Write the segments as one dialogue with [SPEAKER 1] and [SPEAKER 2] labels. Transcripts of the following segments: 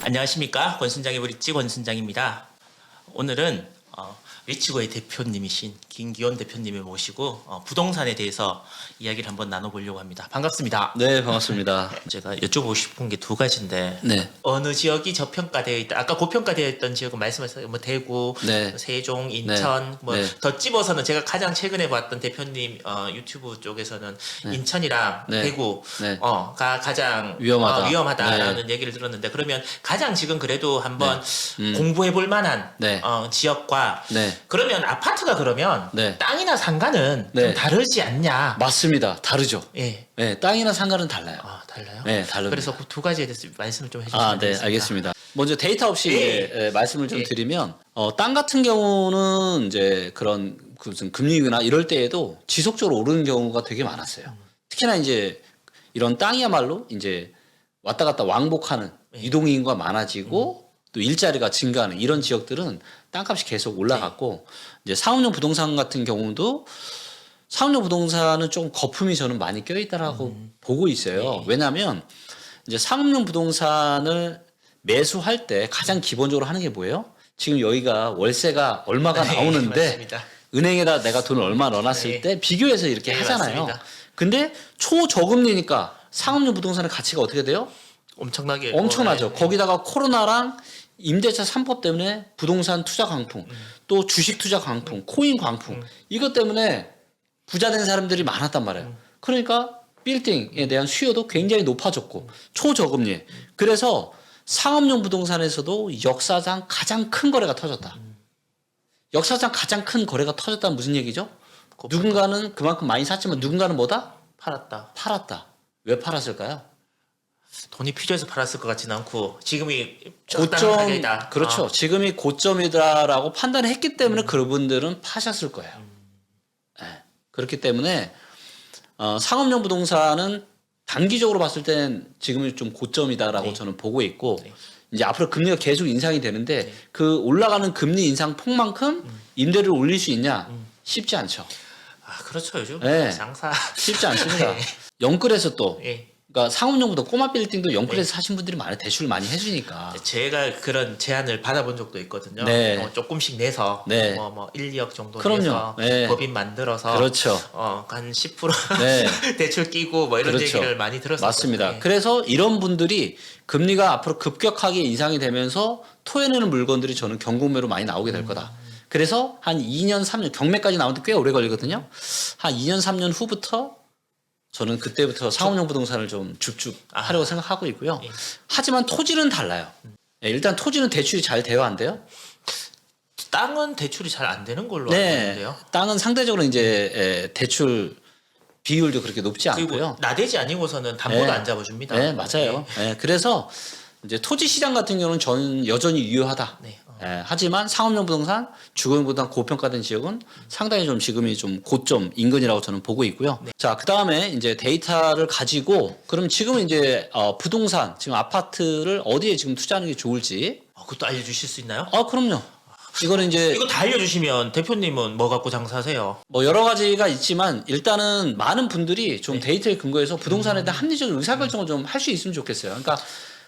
[SPEAKER 1] 안녕하십니까. 권순장의 브릿지 권순장입니다. 오늘은 리치고의 대표님이신 김기원 대표님을 모시고 부동산에 대해서 이야기를 한번 나눠보려고 합니다. 반갑습니다.
[SPEAKER 2] 네, 반갑습니다.
[SPEAKER 1] 제가 여쭤보고 싶은 게 두 가지인데
[SPEAKER 2] 네.
[SPEAKER 1] 어느 지역이 저평가되어 있다. 아까 고평가되어 있던 지역은 말씀하셨어요. 뭐 대구,
[SPEAKER 2] 네.
[SPEAKER 1] 세종, 인천 뭐
[SPEAKER 2] 네.
[SPEAKER 1] 더 집어서는 제가 가장 최근에 봤던 대표님 유튜브 쪽에서는 인천이랑
[SPEAKER 2] 네.
[SPEAKER 1] 대구
[SPEAKER 2] 네.
[SPEAKER 1] 가 가장
[SPEAKER 2] 위험하다.
[SPEAKER 1] 위험하다라는 얘기를 들었는데 그러면 가장 지금 그래도 한번 공부해 볼 만한
[SPEAKER 2] 네.
[SPEAKER 1] 지역과
[SPEAKER 2] 네.
[SPEAKER 1] 그러면 아파트가 그러면
[SPEAKER 2] 네.
[SPEAKER 1] 땅이나 상가는
[SPEAKER 2] 네.
[SPEAKER 1] 좀 다르지 않냐?
[SPEAKER 2] 맞습니다. 다르죠.
[SPEAKER 1] 예.
[SPEAKER 2] 네, 땅이나 상가는 달라요.
[SPEAKER 1] 달라요?
[SPEAKER 2] 네, 다릅니다.
[SPEAKER 1] 그래서 그 두 가지에 대해서 말씀을 좀 해주시면
[SPEAKER 2] 네,
[SPEAKER 1] 되겠습니다.
[SPEAKER 2] 알겠습니다. 먼저 데이터 없이 이제 말씀을 좀
[SPEAKER 1] 예.
[SPEAKER 2] 드리면, 땅 같은 경우는 이제 그런 무슨 금리나 이럴 때에도 지속적으로 오르는 경우가 되게 많았어요. 특히나 이제 이런 땅이야말로 이제 왔다 갔다 왕복하는 이동인구가 많아지고 또 일자리가 증가하는 이런 지역들은 땅값이 계속 올라갔고 이제 상업용 부동산 같은 경우도 상업용 부동산은 좀 거품이 저는 많이 껴있다라고 보고 있어요. 왜냐하면 이제 상업용 부동산을 매수할 때 가장 기본적으로 하는 게 뭐예요? 지금 여기가 월세가 얼마가 나오는데
[SPEAKER 1] 맞습니다.
[SPEAKER 2] 은행에다 내가 돈을 얼마 넣어놨을
[SPEAKER 1] 네.
[SPEAKER 2] 때 비교해서 이렇게
[SPEAKER 1] 네,
[SPEAKER 2] 하잖아요.
[SPEAKER 1] 맞습니다.
[SPEAKER 2] 근데 초저금리니까 상업용 부동산의 가치가 어떻게 돼요?
[SPEAKER 1] 엄청나게
[SPEAKER 2] 엄청나죠. 거기다가 코로나랑 임대차 3법 때문에 부동산 투자 광풍, 또 주식 투자 광풍, 코인 광풍 이것 때문에 부자 된 사람들이 많았단 말이에요. 그러니까 빌딩에 대한 수요도 굉장히 높아졌고 초저금리. 그래서 상업용 부동산에서도 역사상 가장 큰 거래가 터졌다. 역사상 가장 큰 거래가 터졌다는 무슨 얘기죠? 누군가는 그만큼 많이 샀지만 누군가는 뭐다?
[SPEAKER 1] 팔았다.
[SPEAKER 2] 팔았다. 왜 팔았을까요?
[SPEAKER 1] 돈이 필요해서 팔았을 것 같지는 않고 지금이
[SPEAKER 2] 고점,
[SPEAKER 1] 적당한 가격이다.
[SPEAKER 2] 그렇죠. 지금이 고점이다라고 판단을 했기 때문에 그분들은 파셨을 거예요. 네. 그렇기 때문에 상업용 부동산은 단기적으로 봤을 땐 지금이 좀 고점이다라고
[SPEAKER 1] 네.
[SPEAKER 2] 저는 보고 있고
[SPEAKER 1] 네.
[SPEAKER 2] 이제 앞으로 금리가 계속 인상이 되는데 그 올라가는 금리 인상 폭만큼 임대료를 올릴 수 있냐? 쉽지 않죠.
[SPEAKER 1] 그렇죠. 요즘
[SPEAKER 2] 네.
[SPEAKER 1] 장사.
[SPEAKER 2] 쉽지 않습니다.
[SPEAKER 1] 네.
[SPEAKER 2] 영끌에서 또
[SPEAKER 1] 예.
[SPEAKER 2] 그러니까 상업용보다 꼬마 빌딩도 영끌에서 사신 분들이 많아요. 대출을 많이 해주니까.
[SPEAKER 1] 제가 그런 제안을 받아본 적도 있거든요.
[SPEAKER 2] 네.
[SPEAKER 1] 조금씩 내서
[SPEAKER 2] 네.
[SPEAKER 1] 뭐 1, 2억 정도
[SPEAKER 2] 그럼요.
[SPEAKER 1] 내서
[SPEAKER 2] 네.
[SPEAKER 1] 법인 만들어서
[SPEAKER 2] 그렇죠.
[SPEAKER 1] 한 10%
[SPEAKER 2] 네.
[SPEAKER 1] 대출 끼고 뭐 이런
[SPEAKER 2] 그렇죠.
[SPEAKER 1] 얘기를 많이 들었어요.
[SPEAKER 2] 맞습니다. 그래서 이런 분들이 금리가 앞으로 급격하게 인상이 되면서 토해내는 물건들이 저는 경공매로 많이 나오게 될 거다. 그래서 한 2년, 3년, 경매까지 나오는데 꽤 오래 걸리거든요. 한 2년, 3년 후부터 저는 그때부터 상업용 부동산을 좀 줍줍하려고 생각하고 있고요.
[SPEAKER 1] 예.
[SPEAKER 2] 하지만 토지는 달라요. 일단 토지는 대출이 잘 돼요, 안 돼요?
[SPEAKER 1] 땅은 대출이 잘 안 되는 걸로 알고
[SPEAKER 2] 네.
[SPEAKER 1] 있는데요.
[SPEAKER 2] 땅은 상대적으로 이제 대출 비율도 그렇게 높지
[SPEAKER 1] 그리고
[SPEAKER 2] 않고요.
[SPEAKER 1] 나대지 아니고서는 담보도
[SPEAKER 2] 네.
[SPEAKER 1] 안 잡아줍니다.
[SPEAKER 2] 네, 맞아요. 네, 그래서 이제 토지 시장 같은 경우는 저는 여전히 유효하다.
[SPEAKER 1] 네.
[SPEAKER 2] 하지만 상업용 부동산, 주거용보다 고평가된 지역은 상당히 좀 지금이 좀 고점 인근이라고 저는 보고 있고요. 자, 그 다음에 이제 데이터를 가지고 그럼 지금 이제 부동산, 지금 아파트를 어디에 지금 투자하는 게 좋을지.
[SPEAKER 1] 그것도 알려주실 수 있나요?
[SPEAKER 2] 그럼요. 이거는 이제
[SPEAKER 1] 이거 다 알려주시면 대표님은 뭐 갖고 장사하세요?
[SPEAKER 2] 뭐 여러 가지가 있지만 일단은 많은 분들이 좀 데이터에 근거해서 부동산에 대한 합리적인 의사결정을 좀 할 수 있으면 좋겠어요. 그러니까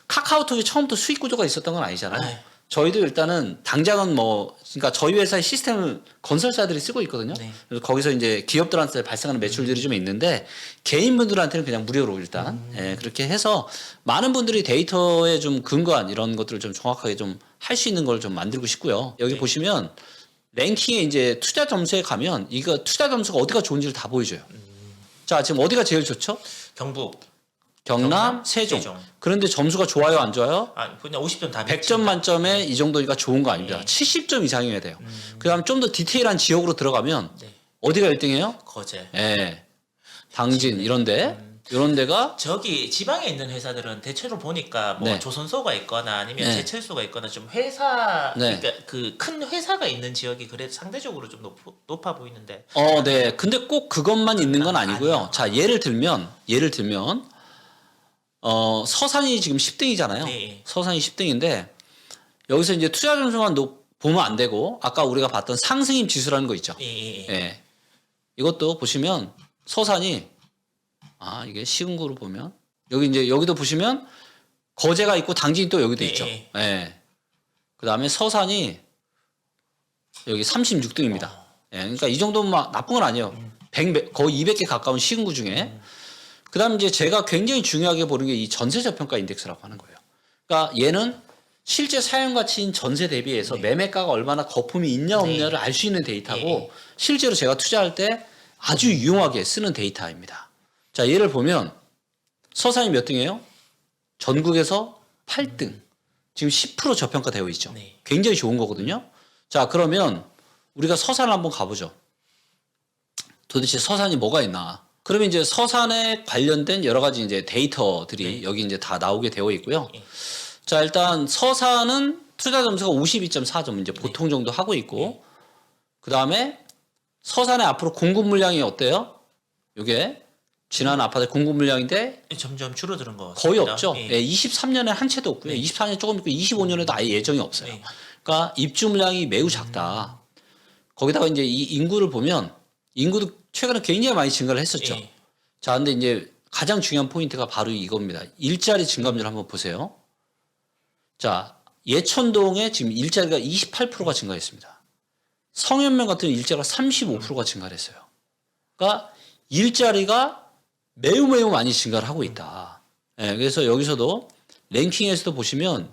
[SPEAKER 2] 카카오톡이 처음부터 수익 구조가 있었던 건 아니잖아요.
[SPEAKER 1] 네.
[SPEAKER 2] 저희도 일단은 당장은 그러니까 저희 회사의 시스템을 건설사들이 쓰고 있거든요.
[SPEAKER 1] 네.
[SPEAKER 2] 그래서 거기서 이제 기업들한테 발생하는 매출들이 좀 있는데 개인분들한테는 그냥 무료로 일단 그렇게 해서 많은 분들이 데이터에 좀 근거한 이런 것들을 좀 정확하게 좀 할 수 있는 걸 좀 만들고 싶고요. 여기
[SPEAKER 1] 네.
[SPEAKER 2] 보시면 랭킹에 이제 투자 점수에 가면 이거 투자 점수가 어디가 좋은지를 다 보여줘요. 자, 지금 어디가 제일 좋죠?
[SPEAKER 1] 경북,
[SPEAKER 2] 경남, 세종. 그런데 점수가 좋아요, 안 좋아요?
[SPEAKER 1] 그냥 50점 다
[SPEAKER 2] 100점 만점에 이 정도니까 좋은 거 아닙니다. 70점 이상이어야 돼요. 그 다음 좀 더 디테일한 지역으로 들어가면
[SPEAKER 1] 네.
[SPEAKER 2] 어디가 1등이에요?
[SPEAKER 1] 거제.
[SPEAKER 2] 예. 당진 이런 데가
[SPEAKER 1] 저기 지방에 있는 회사들은 대체로 보니까 뭐
[SPEAKER 2] 네.
[SPEAKER 1] 조선소가 있거나 아니면
[SPEAKER 2] 네.
[SPEAKER 1] 제철소가 있거나 좀 회사
[SPEAKER 2] 네.
[SPEAKER 1] 그러니까 그 큰 회사가 있는 지역이 그래도 상대적으로 좀 높아 보이는데.
[SPEAKER 2] 네. 근데 꼭 그것만 있는 건 아니고요.
[SPEAKER 1] 아니요.
[SPEAKER 2] 자, 예를 들면 서산이 지금 10등이잖아요.
[SPEAKER 1] 네.
[SPEAKER 2] 서산이 10등인데 여기서 이제 투자 점수만 보면 안 되고 아까 우리가 봤던 상승임 지수라는 거 있죠.
[SPEAKER 1] 예.
[SPEAKER 2] 예. 이것도 보시면 서산이 이게 시흥구로 보면 여기도 보시면 거제가 있고 당진이 또 여기도
[SPEAKER 1] 예,
[SPEAKER 2] 있죠.
[SPEAKER 1] 예.
[SPEAKER 2] 예. 그다음에 서산이 여기 36등입니다. 예. 그러니까 이 정도면 막 나쁜 건 아니에요. 100, 거의 200개 가까운 시군구 중에. 그다음 이제 제가 굉장히 중요하게 보는 게 이 전세 저평가 인덱스라고 하는 거예요. 그러니까 얘는 실제 사용 가치인 전세 대비해서 매매가가 얼마나 거품이 있냐 없냐를 알 수 있는 데이터고 실제로 제가 투자할 때 아주 유용하게 쓰는 데이터입니다. 자, 얘를 보면 서산이 몇 등이에요? 전국에서 8등. 지금 10% 저평가되어 있죠.
[SPEAKER 1] 네.
[SPEAKER 2] 굉장히 좋은 거거든요. 자, 그러면 우리가 서산을 한번 가보죠. 도대체 서산이 뭐가 있나? 그러면 이제 서산에 관련된 여러 가지 이제 데이터들이 여기 이제 다 나오게 되어 있고요. 자, 일단 서산은 투자 점수가 52.4점 이제 보통 정도 하고 있고, 그 다음에 서산의 앞으로 공급 물량이 어때요? 이게 지난 아파트 공급 물량인데
[SPEAKER 1] 점점 줄어드는 거
[SPEAKER 2] 거의
[SPEAKER 1] 같습니다.
[SPEAKER 2] 없죠.
[SPEAKER 1] 예.
[SPEAKER 2] 예, 23년에 한 채도 없고요. 24년에 조금 있고 25년에도 아예 예정이 없어요.
[SPEAKER 1] 네.
[SPEAKER 2] 그러니까 입주 물량이 매우 작다. 거기다가 이제 이 인구를 보면 인구도 최근에 굉장히 많이 증가를 했었죠.
[SPEAKER 1] 예.
[SPEAKER 2] 자, 근데 이제 가장 중요한 포인트가 바로 이겁니다. 일자리 증감률 한번 보세요. 자, 예천동에 지금 일자리가 28%가 증가했습니다. 성현면 같은 일자리가 35%가 증가를 했어요. 그러니까 일자리가 매우 많이 증가를 하고 있다. 예, 그래서 여기서도 랭킹에서도 보시면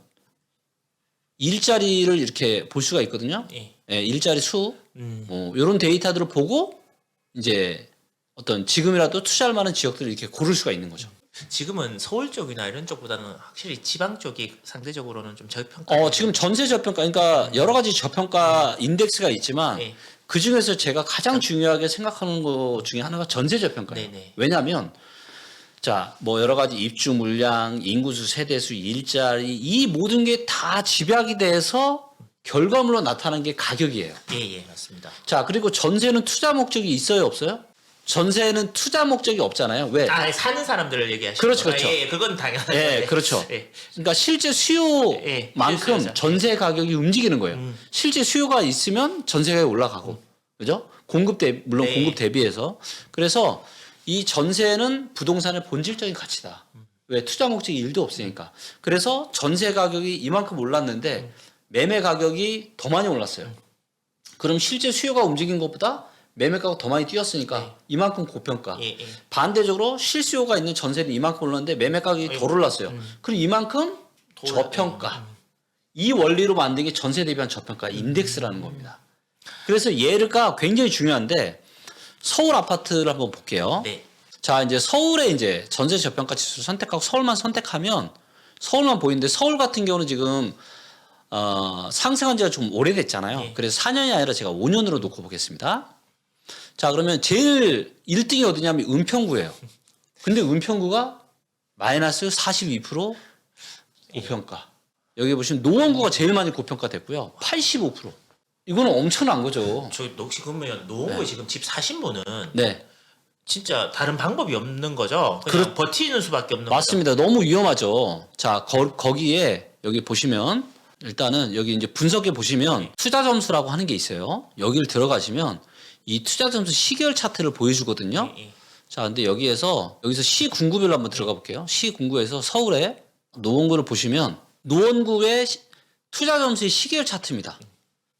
[SPEAKER 2] 일자리를 이렇게 볼 수가 있거든요.
[SPEAKER 1] 예.
[SPEAKER 2] 예, 일자리 수, 이런 데이터들을 보고 이제 어떤 지금이라도 투자할 만한 지역들을 이렇게 고를 수가 있는 거죠.
[SPEAKER 1] 지금은 서울 쪽이나 이런 쪽보다는 확실히 지방 쪽이 상대적으로는 좀 저평가.
[SPEAKER 2] 지금 전세 저평가, 그러니까 여러 가지 저평가 인덱스가 있지만
[SPEAKER 1] 예.
[SPEAKER 2] 그 중에서 제가 가장 중요하게 생각하는 것 중에 하나가 전세 저평가예요.
[SPEAKER 1] 네네.
[SPEAKER 2] 왜냐하면 자, 뭐 여러 가지 입주 물량, 인구수, 세대수, 일자리 이 모든 게 다 집약이 돼서 결과물로 나타난 게 가격이에요.
[SPEAKER 1] 예, 맞습니다.
[SPEAKER 2] 자, 그리고 전세는 투자 목적이 있어요, 없어요? 전세는 투자 목적이 없잖아요. 왜?
[SPEAKER 1] 아, 사는 사람들을 얘기하시는
[SPEAKER 2] 그렇죠,
[SPEAKER 1] 거예요?
[SPEAKER 2] 그렇죠.
[SPEAKER 1] 예, 그건 당연하죠.
[SPEAKER 2] 예, 그렇죠.
[SPEAKER 1] 예.
[SPEAKER 2] 그러니까 실제
[SPEAKER 1] 예,
[SPEAKER 2] 수요만큼
[SPEAKER 1] 실수요자.
[SPEAKER 2] 전세 가격이 움직이는 거예요. 실제 수요가 있으면 전세가 올라가고, 그죠? 물론
[SPEAKER 1] 네.
[SPEAKER 2] 공급 대비해서. 그래서 이 전세는 부동산의 본질적인 가치다. 왜? 투자 목적이 1도 없으니까. 그래서 전세 가격이 이만큼 올랐는데 매매 가격이 더 많이 올랐어요. 그럼 실제 수요가 움직인 것보다 매매가가 더 많이 뛰었으니까 이만큼 고평가.
[SPEAKER 1] 예.
[SPEAKER 2] 반대적으로 실수요가 있는 전세는 이만큼 올랐는데 매매 가격이 덜 올랐어요. 그럼 이만큼 저평가. 이 원리로 만든 게 전세 대비한 저평가 인덱스라는 겁니다. 그래서 얘가 굉장히 중요한데 서울 아파트를 한번 볼게요.
[SPEAKER 1] 네.
[SPEAKER 2] 자, 이제 서울에 이제 전세 저평가 지수를 선택하고 서울만 선택하면 서울만 보이는데 서울 같은 경우는 지금 상승한 지가 좀 오래됐잖아요.
[SPEAKER 1] 네.
[SPEAKER 2] 그래서 4년이 아니라 제가 5년으로 놓고 보겠습니다. 자, 그러면 제일 1등이 어디냐면 은평구예요. 근데 은평구가 마이너스 42% 고평가. 여기 보시면 노원구가 제일 많이 고평가 됐고요. 85%. 이거는 엄청난 거죠.
[SPEAKER 1] 저 혹시 그러면 노원구에 지금 집 사신 분은
[SPEAKER 2] 네.
[SPEAKER 1] 진짜 다른 방법이 없는 거죠? 그냥 버티는 수밖에 없는
[SPEAKER 2] 맞습니다. 너무 위험하죠. 자, 거기에 여기 보시면 일단은 여기 이제 분석해 보시면 투자 점수라고 하는 게 있어요. 여기를 들어가시면 이 투자 점수 시계열 차트를 보여주거든요.
[SPEAKER 1] 거죠? 예.
[SPEAKER 2] 자, 근데 여기서 시군구별로 한번 들어가 볼게요. 시군구에서 서울의 노원구를 보시면 노원구의 투자 점수의 시계열 차트입니다.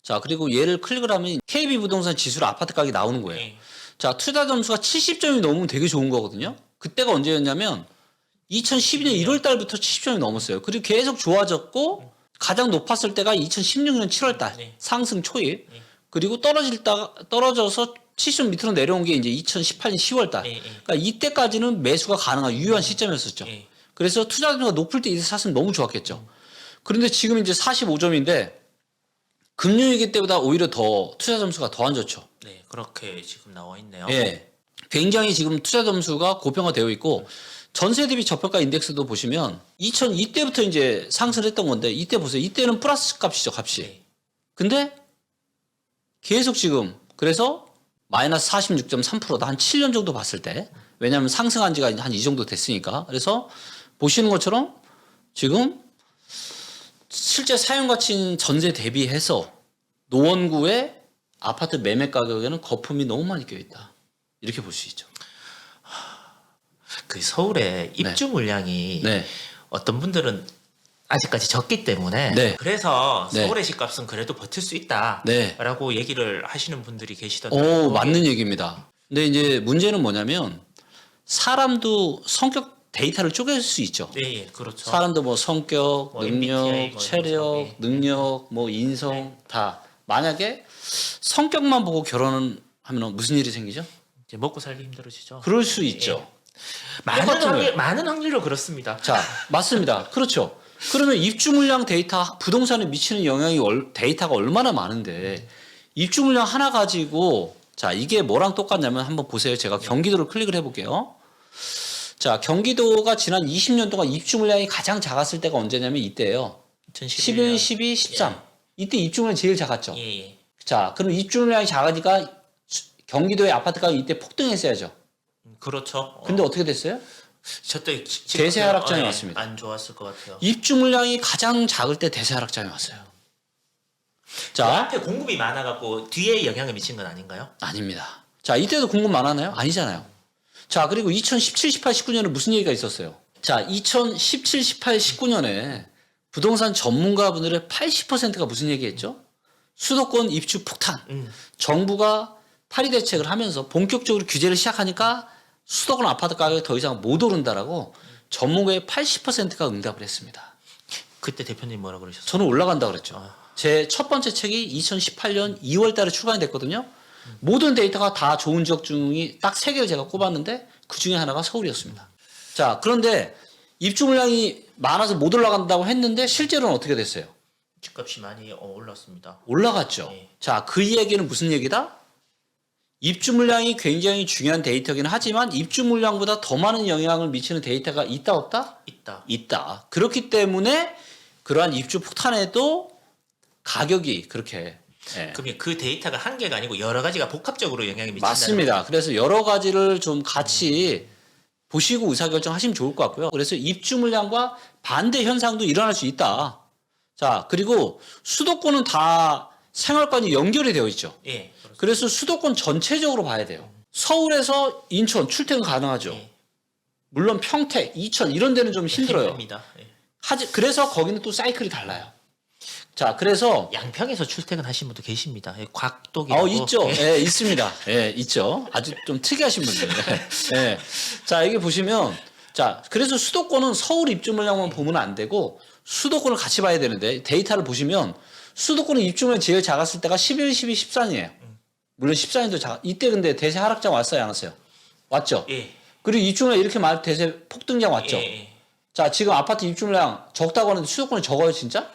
[SPEAKER 2] 자, 그리고 얘를 클릭을 하면 KB 부동산 지수로 아파트 가격이 나오는 거예요.
[SPEAKER 1] 예.
[SPEAKER 2] 자, 투자 점수가 70점이 넘으면 되게 좋은 거거든요. 그때가 언제였냐면 2012년 1월 달부터 70점이 넘었어요. 그리고 계속 좋아졌고 가장 높았을 때가 2016년 7월 달
[SPEAKER 1] 네.
[SPEAKER 2] 상승 초입. 그리고 떨어져서 70점 밑으로 내려온 게 이제 2018년 10월 달.
[SPEAKER 1] 예.
[SPEAKER 2] 그러니까 이때까지는 매수가 가능한 유효한 시점이었었죠.
[SPEAKER 1] 예.
[SPEAKER 2] 그래서 투자 점수가 높을 때 이때 샀으면 너무 좋았겠죠. 그런데 지금 이제 45점인데 금융위기 때보다 오히려 더 투자 점수가 더 안 좋죠.
[SPEAKER 1] 네, 그렇게 지금 나와 있네요.
[SPEAKER 2] 예. 굉장히 지금 투자 점수가 고평가되어 있고 전세 대비 저평가 인덱스도 보시면 2002때부터 이제 상승했던 건데 이때 보세요. 이때는 플러스 값이죠, 값이.
[SPEAKER 1] 네.
[SPEAKER 2] 근데 계속 지금 그래서 마이너스 46.3%다. 한 7년 정도 봤을 때. 왜냐하면 상승한 지가 한 이 정도 됐으니까. 그래서 보시는 것처럼 지금 실제 사용 가치인 전세 대비해서 노원구의 아파트 매매 가격에는 거품이 너무 많이 껴 있다. 이렇게 볼 수 있죠.
[SPEAKER 1] 그 서울의 입주 물량이
[SPEAKER 2] 네.
[SPEAKER 1] 어떤 분들은 아직까지 적기 때문에
[SPEAKER 2] 네.
[SPEAKER 1] 그래서
[SPEAKER 2] 네.
[SPEAKER 1] 서울의 집값은 그래도 버틸 수
[SPEAKER 2] 네.
[SPEAKER 1] 있다라고 얘기를 하시는 분들이 계시던데.
[SPEAKER 2] 오, 맞는 얘기입니다. 근데 이제 문제는 뭐냐면 사람도 성격 데이터를 쪼갤 수 있죠.
[SPEAKER 1] 네, 예, 그렇죠.
[SPEAKER 2] 사람도 뭐 성격,
[SPEAKER 1] 뭐
[SPEAKER 2] 능력,
[SPEAKER 1] MBTI 뭐
[SPEAKER 2] 체력,
[SPEAKER 1] 이런 거, 예.
[SPEAKER 2] 능력, 뭐 인성 다 만약에 성격만 보고 결혼을 하면 무슨 일이 생기죠?
[SPEAKER 1] 이제 먹고 살기 힘들어지죠.
[SPEAKER 2] 그럴 수 있죠. 똑같은 거예요.
[SPEAKER 1] 많은 확률로 그렇습니다.
[SPEAKER 2] 자, 맞습니다. 그렇죠. 그러면 입주 물량 데이터 부동산에 미치는 영향이 데이터가 얼마나 많은데 입주 물량 하나 가지고 자, 이게 뭐랑 똑같냐면 한번 보세요. 제가 경기도를 클릭을 해볼게요. 자, 경기도가 지난 20년 동안 입주 물량이 가장 작았을 때가 언제냐면 이때예요. 11, 12, 13. 이때 입주 물량이 제일 작았죠.
[SPEAKER 1] 예, 예.
[SPEAKER 2] 자, 그럼 입주 물량이 작으니까 경기도의 아파트 가격이 이때 폭등했어야죠.
[SPEAKER 1] 그렇죠.
[SPEAKER 2] 근데 어떻게 됐어요?
[SPEAKER 1] 저때
[SPEAKER 2] 대세 하락장이 왔습니다.
[SPEAKER 1] 안 좋았을 것 같아요.
[SPEAKER 2] 입주 물량이 가장 작을 때 대세 하락장이 왔어요.
[SPEAKER 1] 그
[SPEAKER 2] 자,
[SPEAKER 1] 앞에 공급이 많아갖고 뒤에 영향을 미친 건 아닌가요?
[SPEAKER 2] 아닙니다. 자, 이때도 공급 많았나요? 아니잖아요. 자, 그리고 2017, 18, 19년에 무슨 얘기가 있었어요? 자, 2017, 18, 19년에 부동산 전문가분들의 80%가 무슨 얘기했죠? 수도권 입주 폭탄. 정부가 파리 대책을 하면서 본격적으로 규제를 시작하니까 수도권 아파트 가격이 더 이상 못 오른다라고 전문가의 80%가 응답을 했습니다.
[SPEAKER 1] 그때 대표님 뭐라 그러셨어요?
[SPEAKER 2] 저는 올라간다 그랬죠. 제 첫 번째 책이 2018년 2월 달에 출간이 됐거든요. 모든 데이터가 다 좋은 지역 중이 딱 3개를 제가 꼽았는데 그 중에 하나가 서울이었습니다. 자, 그런데 입주 물량이 많아서 못 올라간다고 했는데 실제로는 어떻게 됐어요?
[SPEAKER 1] 집값이 많이 올랐습니다.
[SPEAKER 2] 올라갔죠.
[SPEAKER 1] 네.
[SPEAKER 2] 자, 그 이야기는 무슨 얘기다? 입주 물량이 굉장히 중요한 데이터긴 하지만 입주 물량보다 더 많은 영향을 미치는 데이터가 있다 없다?
[SPEAKER 1] 있다.
[SPEAKER 2] 있다. 그렇기 때문에 그러한 입주 폭탄에도 가격이 그렇게
[SPEAKER 1] 그러면 그 데이터가 한 개가 아니고 여러 가지가 복합적으로 영향이 미친다는
[SPEAKER 2] 맞습니다. 그래서 여러 가지를 좀 같이 보시고 의사결정하시면 좋을 것 같고요. 그래서 입주 물량과 반대 현상도 일어날 수 있다. 자, 그리고 수도권은 다 생활권이 연결이 되어 있죠.
[SPEAKER 1] 예. 그렇습니다.
[SPEAKER 2] 그래서 수도권 전체적으로 봐야 돼요. 서울에서 인천 출퇴근 가능하죠.
[SPEAKER 1] 예.
[SPEAKER 2] 물론 평택, 이천 이런 데는 좀 힘들어요.
[SPEAKER 1] 힘듭니다. 예.
[SPEAKER 2] 그래서 거기는 또 사이클이 달라요. 자, 그래서
[SPEAKER 1] 양평에서 출퇴근하신 분도 계십니다. 예, 곽독이라고.
[SPEAKER 2] 있죠.
[SPEAKER 1] 예.
[SPEAKER 2] 예, 있습니다. 예, 있죠. 아주 좀 특이하신 분들. 예. 자, 여기 보시면 자, 그래서 수도권은 서울 입주 물량만 보면 안 되고 수도권을 같이 봐야 되는데 데이터를 보시면 수도권은 입주 물량이 제일 작았을 때가 11, 12, 13이에요. 물론 14년도 이때 근데 대세 하락장 왔어요, 안 왔어요? 왔죠.
[SPEAKER 1] 예.
[SPEAKER 2] 그리고 입주 물량 이렇게 말 대세 폭등장 왔죠.
[SPEAKER 1] 예, 예.
[SPEAKER 2] 자, 지금 아파트 입주 물량 적다고 하는데 수도권이 적어요, 진짜?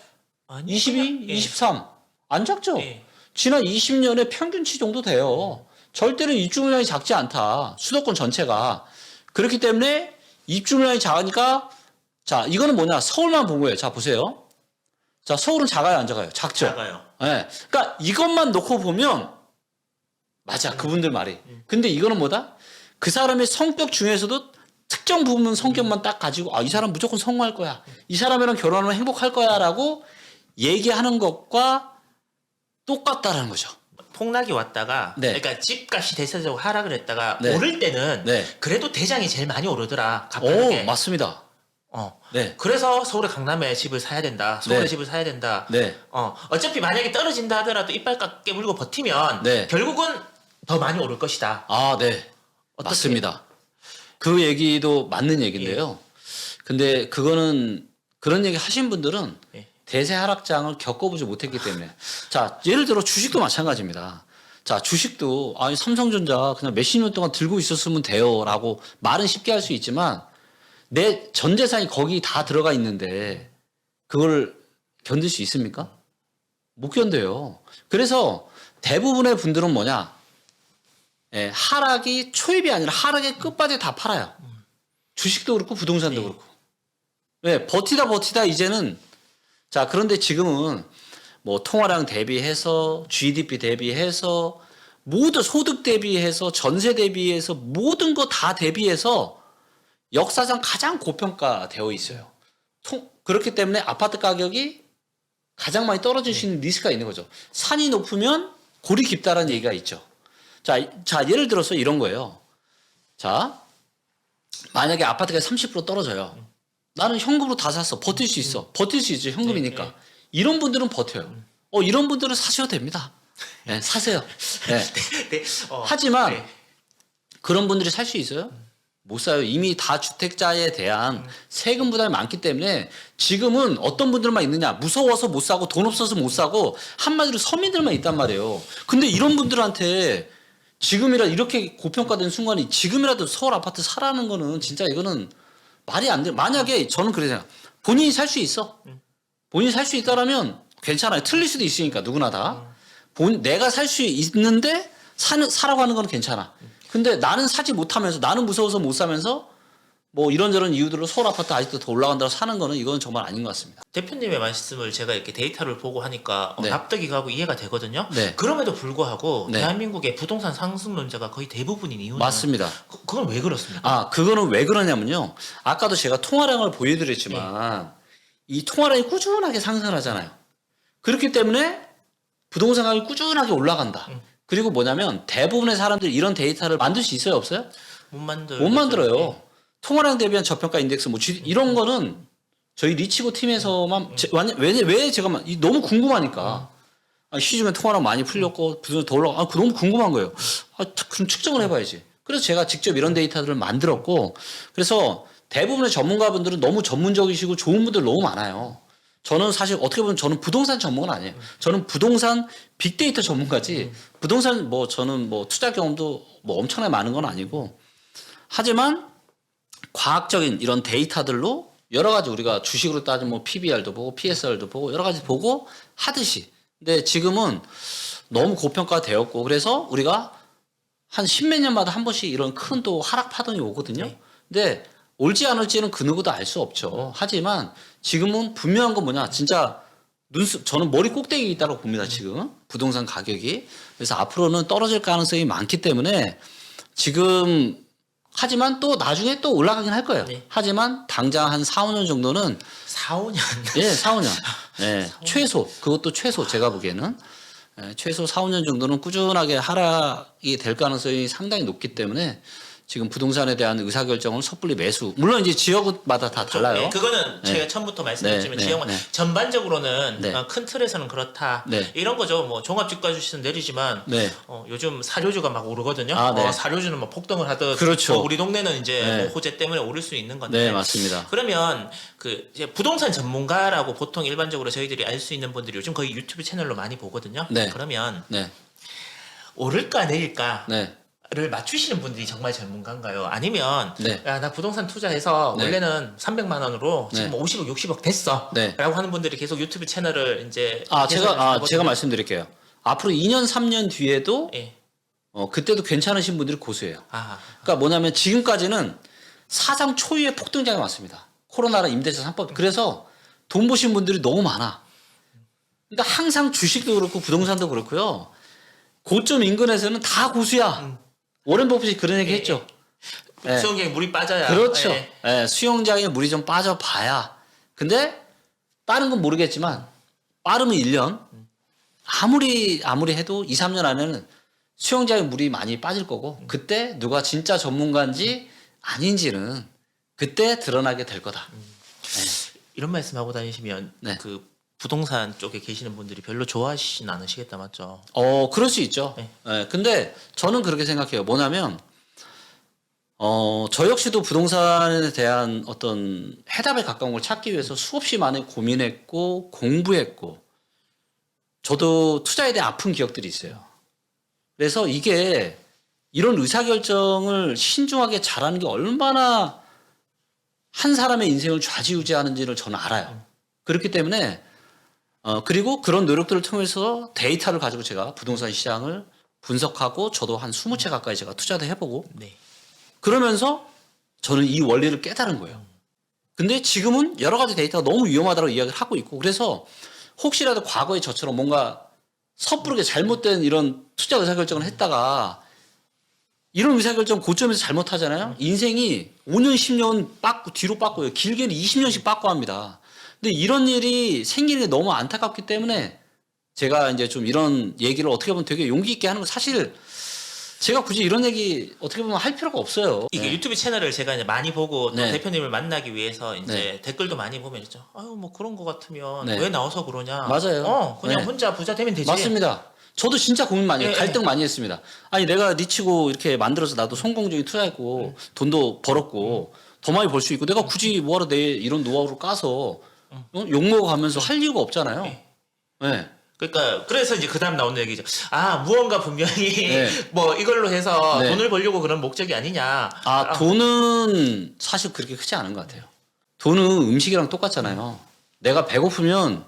[SPEAKER 1] 아니,
[SPEAKER 2] 22,
[SPEAKER 1] 그냥, 예.
[SPEAKER 2] 23. 안 작죠?
[SPEAKER 1] 예.
[SPEAKER 2] 지난 20년의 평균치 정도 돼요. 절대로 입주 물량이 작지 않다. 수도권 전체가. 그렇기 때문에 입주 물량이 작으니까 자, 이거는 뭐냐? 서울만 본 거예요. 자, 보세요. 자, 서울은 작아요, 안 작아요? 작죠?
[SPEAKER 1] 작아요.
[SPEAKER 2] 예. 그러니까 이것만 놓고 보면 맞아. 그분들 말이. 근데 이거는 뭐다? 그 사람의 성격 중에서도 특정 부분 성격만 딱 가지고 이 사람 무조건 성공할 거야. 이 사람이랑 결혼하면 행복할 거야라고 얘기하는 것과 똑같다라는 거죠.
[SPEAKER 1] 폭락이 왔다가
[SPEAKER 2] 네.
[SPEAKER 1] 그러니까 집값이 대세적으로 하락을 했다가
[SPEAKER 2] 네.
[SPEAKER 1] 오를 때는
[SPEAKER 2] 네.
[SPEAKER 1] 그래도 대장이 제일 많이 오르더라.
[SPEAKER 2] 오,
[SPEAKER 1] 가파르게.
[SPEAKER 2] 맞습니다. 네.
[SPEAKER 1] 그래서 서울의 강남에 집을 사야 된다. 서울에
[SPEAKER 2] 네.
[SPEAKER 1] 집을 사야 된다.
[SPEAKER 2] 네.
[SPEAKER 1] 어차피 만약에 떨어진다 하더라도 이빨 깨물고 버티면
[SPEAKER 2] 네.
[SPEAKER 1] 결국은 더 많이 오를 것이다.
[SPEAKER 2] 네.
[SPEAKER 1] 어떻게?
[SPEAKER 2] 맞습니다. 그 얘기도 맞는 얘기인데요. 근데 그거는 그런 얘기 하신 분들은
[SPEAKER 1] 예.
[SPEAKER 2] 대세 하락장을 겪어보지 못했기 때문에. 자, 예를 들어 주식도 마찬가지입니다. 자, 주식도 삼성전자 그냥 몇십 년 동안 들고 있었으면 돼요라고 말은 쉽게 할 수 있지만 내 전 재산이 거기 다 들어가 있는데 그걸 견딜 수 있습니까? 못 견뎌요. 그래서 대부분의 분들은 뭐냐? 하락이 초입이 아니라 하락의 끝바지에 다 팔아요. 주식도 그렇고 부동산도
[SPEAKER 1] 네.
[SPEAKER 2] 그렇고. 왜 버티다 이제는 자, 그런데 지금은 뭐 통화량 대비해서 GDP 대비해서 모두 소득 대비해서 전세 대비해서 모든 거 다 대비해서 역사상 가장 고평가되어 있어요. 그렇기 때문에 아파트 가격이 가장 많이 떨어질 수 있는 리스크가 있는 거죠. 산이 높으면 골이 깊다라는 얘기가 있죠. 자, 예를 들어서 이런 거예요. 자, 만약에 아파트가 30% 떨어져요. 나는 현금으로 다 샀어. 버틸 수 있어. 버틸 수 있죠. 현금이니까.
[SPEAKER 1] 네.
[SPEAKER 2] 이런 분들은 버텨요. 이런 분들은 사셔도 됩니다. 네, 사세요. 네.
[SPEAKER 1] 네.
[SPEAKER 2] 하지만
[SPEAKER 1] 네.
[SPEAKER 2] 그런 분들이 살 수 있어요? 못 사요. 이미 다주택자에 대한 세금 부담이 많기 때문에 지금은 어떤 분들만 있느냐. 무서워서 못 사고 돈 없어서 못 사고 한마디로 서민들만 있단 말이에요. 근데 이런 분들한테 지금이라도 이렇게 고평가된 순간에 지금이라도 서울 아파트 사라는 거는 진짜 이거는 말이 안 돼. 만약에 저는 그래요. 본인이 살 수 있어. 본인이 살 수 있다라면 괜찮아요. 틀릴 수도 있으니까 누구나 다. 내가 살 수 있는데 사라고 하는 건 괜찮아. 근데 나는 사지 못하면서 나는 무서워서 못 사면서 뭐 이런저런 이유들로 서울 아파트 아직도 더 올라간다고 사는 거는 이건 정말 아닌 것 같습니다.
[SPEAKER 1] 대표님의 말씀을 제가 이렇게 데이터를 보고 하니까
[SPEAKER 2] 네.
[SPEAKER 1] 납득이 가고 이해가 되거든요.
[SPEAKER 2] 네.
[SPEAKER 1] 그럼에도 불구하고
[SPEAKER 2] 네.
[SPEAKER 1] 대한민국의 부동산 상승론자가 거의 대부분인 이유는
[SPEAKER 2] 맞습니다.
[SPEAKER 1] 그건 왜 그렇습니까?
[SPEAKER 2] 그거는 왜 그러냐면요. 아까도 제가 통화량을 보여드렸지만 이 통화량이 꾸준하게 상승을 하잖아요. 그렇기 때문에 부동산 가격이 꾸준하게 올라간다. 그리고 뭐냐면 대부분의 사람들이 이런 데이터를 만들 수 있어요? 없어요?
[SPEAKER 1] 못
[SPEAKER 2] 만들어요. 통화량 대비한 저평가 인덱스 이런 거는 저희 리치고 팀에서만 왜 제가 너무 궁금하니까 시중에 통화량 많이 풀렸고 부동산 더 올라가 너무 궁금한 거예요. 그럼 측정을 해봐야지. 그래서 제가 직접 이런 데이터들을 만들었고 그래서 대부분의 전문가분들은 너무 전문적이시고 좋은 분들 너무 많아요. 저는 사실 어떻게 보면 저는 부동산 전문가는 아니에요. 저는 부동산 빅데이터 전문가지 부동산 저는 투자 경험도 엄청나게 많은 건 아니고 하지만 과학적인 이런 데이터들로 여러 가지 우리가 주식으로 따지면 PBR도 보고 PSR도 보고 여러 가지 보고 하듯이 근데 지금은 너무 고평가되었고 그래서 우리가 한 십몇 년마다 한 번씩 이런 큰 또 하락 파동이 오거든요. 근데 올지 안 올지는 그 누구도 알 수 없죠. 하지만 지금은 분명한 건 뭐냐 진짜 저는 머리 꼭대기에 있다고 봅니다. 지금 부동산 가격이 그래서 앞으로는 떨어질 가능성이 많기 때문에 지금 하지만 또 나중에 또 올라가긴 할 거예요.
[SPEAKER 1] 네.
[SPEAKER 2] 하지만 당장 한 4, 5년 정도는
[SPEAKER 1] 4, 5년.
[SPEAKER 2] 예, 4, 5년. 예, 최소. 그것도 최소 제가 보기에는 최소 4, 5년 정도는 꾸준하게 하락이 될 가능성이 상당히 높기 때문에 지금 부동산에 대한 의사결정을 섣불리 매수. 물론 이제 지역마다 다 달라요.
[SPEAKER 1] 네, 그거는 제가 처음부터 말씀드렸지만 지역은 전반적으로는 큰 틀에서는 그렇다.
[SPEAKER 2] 네.
[SPEAKER 1] 이런 거죠. 종합주가지수는 내리지만 요즘 사료주가 막 오르거든요.
[SPEAKER 2] 네.
[SPEAKER 1] 사료주는 뭐 폭등을 하듯
[SPEAKER 2] 그렇죠.
[SPEAKER 1] 우리 동네는 이제
[SPEAKER 2] 네.
[SPEAKER 1] 호재 때문에 오를 수 있는 건데.
[SPEAKER 2] 네, 맞습니다.
[SPEAKER 1] 그러면 이제 부동산 전문가라고 보통 일반적으로 저희들이 알 수 있는 분들이 요즘 거의 유튜브 채널로 많이 보거든요.
[SPEAKER 2] 네.
[SPEAKER 1] 그러면
[SPEAKER 2] 네.
[SPEAKER 1] 오를까 내릴까?
[SPEAKER 2] 네.
[SPEAKER 1] 를 맞추시는 분들이 정말 전문가인가요? 아니면
[SPEAKER 2] 네.
[SPEAKER 1] 야, 나 부동산 투자해서
[SPEAKER 2] 네.
[SPEAKER 1] 원래는 300만 원으로 지금
[SPEAKER 2] 네.
[SPEAKER 1] 50억, 60억 됐어.
[SPEAKER 2] 네.
[SPEAKER 1] 라고 하는 분들이 계속 유튜브 채널을 이제
[SPEAKER 2] 제가 말씀드릴게요. 앞으로 2년, 3년 뒤에도
[SPEAKER 1] 예.
[SPEAKER 2] 그때도 괜찮으신 분들이 고수예요.
[SPEAKER 1] 아.
[SPEAKER 2] 그러니까 뭐냐면 지금까지는 사상 초유의 폭등장이 왔습니다. 코로나랑 임대차 3법. 그래서 돈 보신 분들이 너무 많아. 그러니까 항상 주식도 그렇고 부동산도 그렇고요. 고점 인근에서는 다 고수야. 워렌 버핏이 그런 얘기 했죠. 예.
[SPEAKER 1] 수영장에 물이 빠져야.
[SPEAKER 2] 그렇죠.
[SPEAKER 1] 예.
[SPEAKER 2] 예, 수영장에 물이 좀 빠져봐야. 근데 빠른 건 모르겠지만 빠르면 1년. 아무리 해도 2, 3년 안에는 수영장에 물이 많이 빠질 거고 그때 누가 진짜 전문가인지 아닌지는 그때 드러나게 될 거다.
[SPEAKER 1] 이런 말씀하고 다니시면
[SPEAKER 2] 네.
[SPEAKER 1] 그 부동산 쪽에 계시는 분들이 별로 좋아하시진 않으시겠다 맞죠?
[SPEAKER 2] 그럴 수 있죠.
[SPEAKER 1] 네.
[SPEAKER 2] 예, 근데 저는 그렇게 생각해요. 뭐냐면, 저 역시도 부동산에 대한 어떤 해답에 가까운 걸 찾기 위해서 수없이 많이 고민했고, 공부했고, 저도 투자에 대해 아픈 기억들이 있어요. 그래서 이게 이런 의사결정을 신중하게 잘하는 게 얼마나 한 사람의 인생을 좌지우지하는지를 저는 알아요. 그렇기 때문에 그리고 그런 노력들을 통해서 데이터를 가지고 제가 부동산 시장을 분석하고 저도 한 20채 가까이 제가 투자도 해보고
[SPEAKER 1] 네.
[SPEAKER 2] 그러면서 저는 이 원리를 깨달은 거예요. 근데 지금은 여러 가지 데이터가 너무 위험하다고 이야기를 하고 있고 그래서 혹시라도 과거에 저처럼 뭔가 섣부르게 잘못된 이런 투자 의사결정을 했다가 이런 의사결정 고점에서 잘못하잖아요. 인생이 5년, 10년 뒤로 빠꾸요. 길게는 20년씩 빠꾸 합니다. 근데 이런 일이 생기는 게 너무 안타깝기 때문에 제가 이제 좀 이런 얘기를 어떻게 보면 되게 용기 있게 하는 거 사실 제가 굳이 이런 얘기 어떻게 보면 할 필요가 없어요.
[SPEAKER 1] 이게
[SPEAKER 2] 네.
[SPEAKER 1] 유튜브 채널을 제가 이제 많이 보고 또
[SPEAKER 2] 네.
[SPEAKER 1] 대표님을 만나기 위해서 이제
[SPEAKER 2] 네.
[SPEAKER 1] 댓글도 많이 보면 있죠. 아유 뭐 그런 거 같으면
[SPEAKER 2] 네.
[SPEAKER 1] 왜 나와서 그러냐.
[SPEAKER 2] 맞아요.
[SPEAKER 1] 그냥
[SPEAKER 2] 네.
[SPEAKER 1] 혼자 부자 되면 되지.
[SPEAKER 2] 맞습니다. 저도 진짜 고민 많이 해요.
[SPEAKER 1] 예,
[SPEAKER 2] 갈등 많이 했습니다. 아니 내가 리치고 이렇게 만들어서 나도 성공적인 투자했고 돈도 벌었고 더 많이 벌 수 있고 내가 굳이 뭐하러 내 이런 노하우를 까서 욕먹어가면서 할 이유가 없잖아요. 네.
[SPEAKER 1] 그러니까 그래서 이제 그다음 나오는 얘기죠. 아 무언가 분명히
[SPEAKER 2] 네.
[SPEAKER 1] 뭐 이걸로 해서
[SPEAKER 2] 네.
[SPEAKER 1] 돈을 벌려고 그런 목적이 아니냐.
[SPEAKER 2] 돈은 사실 그렇게 크지 않은 것 같아요. 돈은 음식이랑 똑같잖아요. 내가 배고프면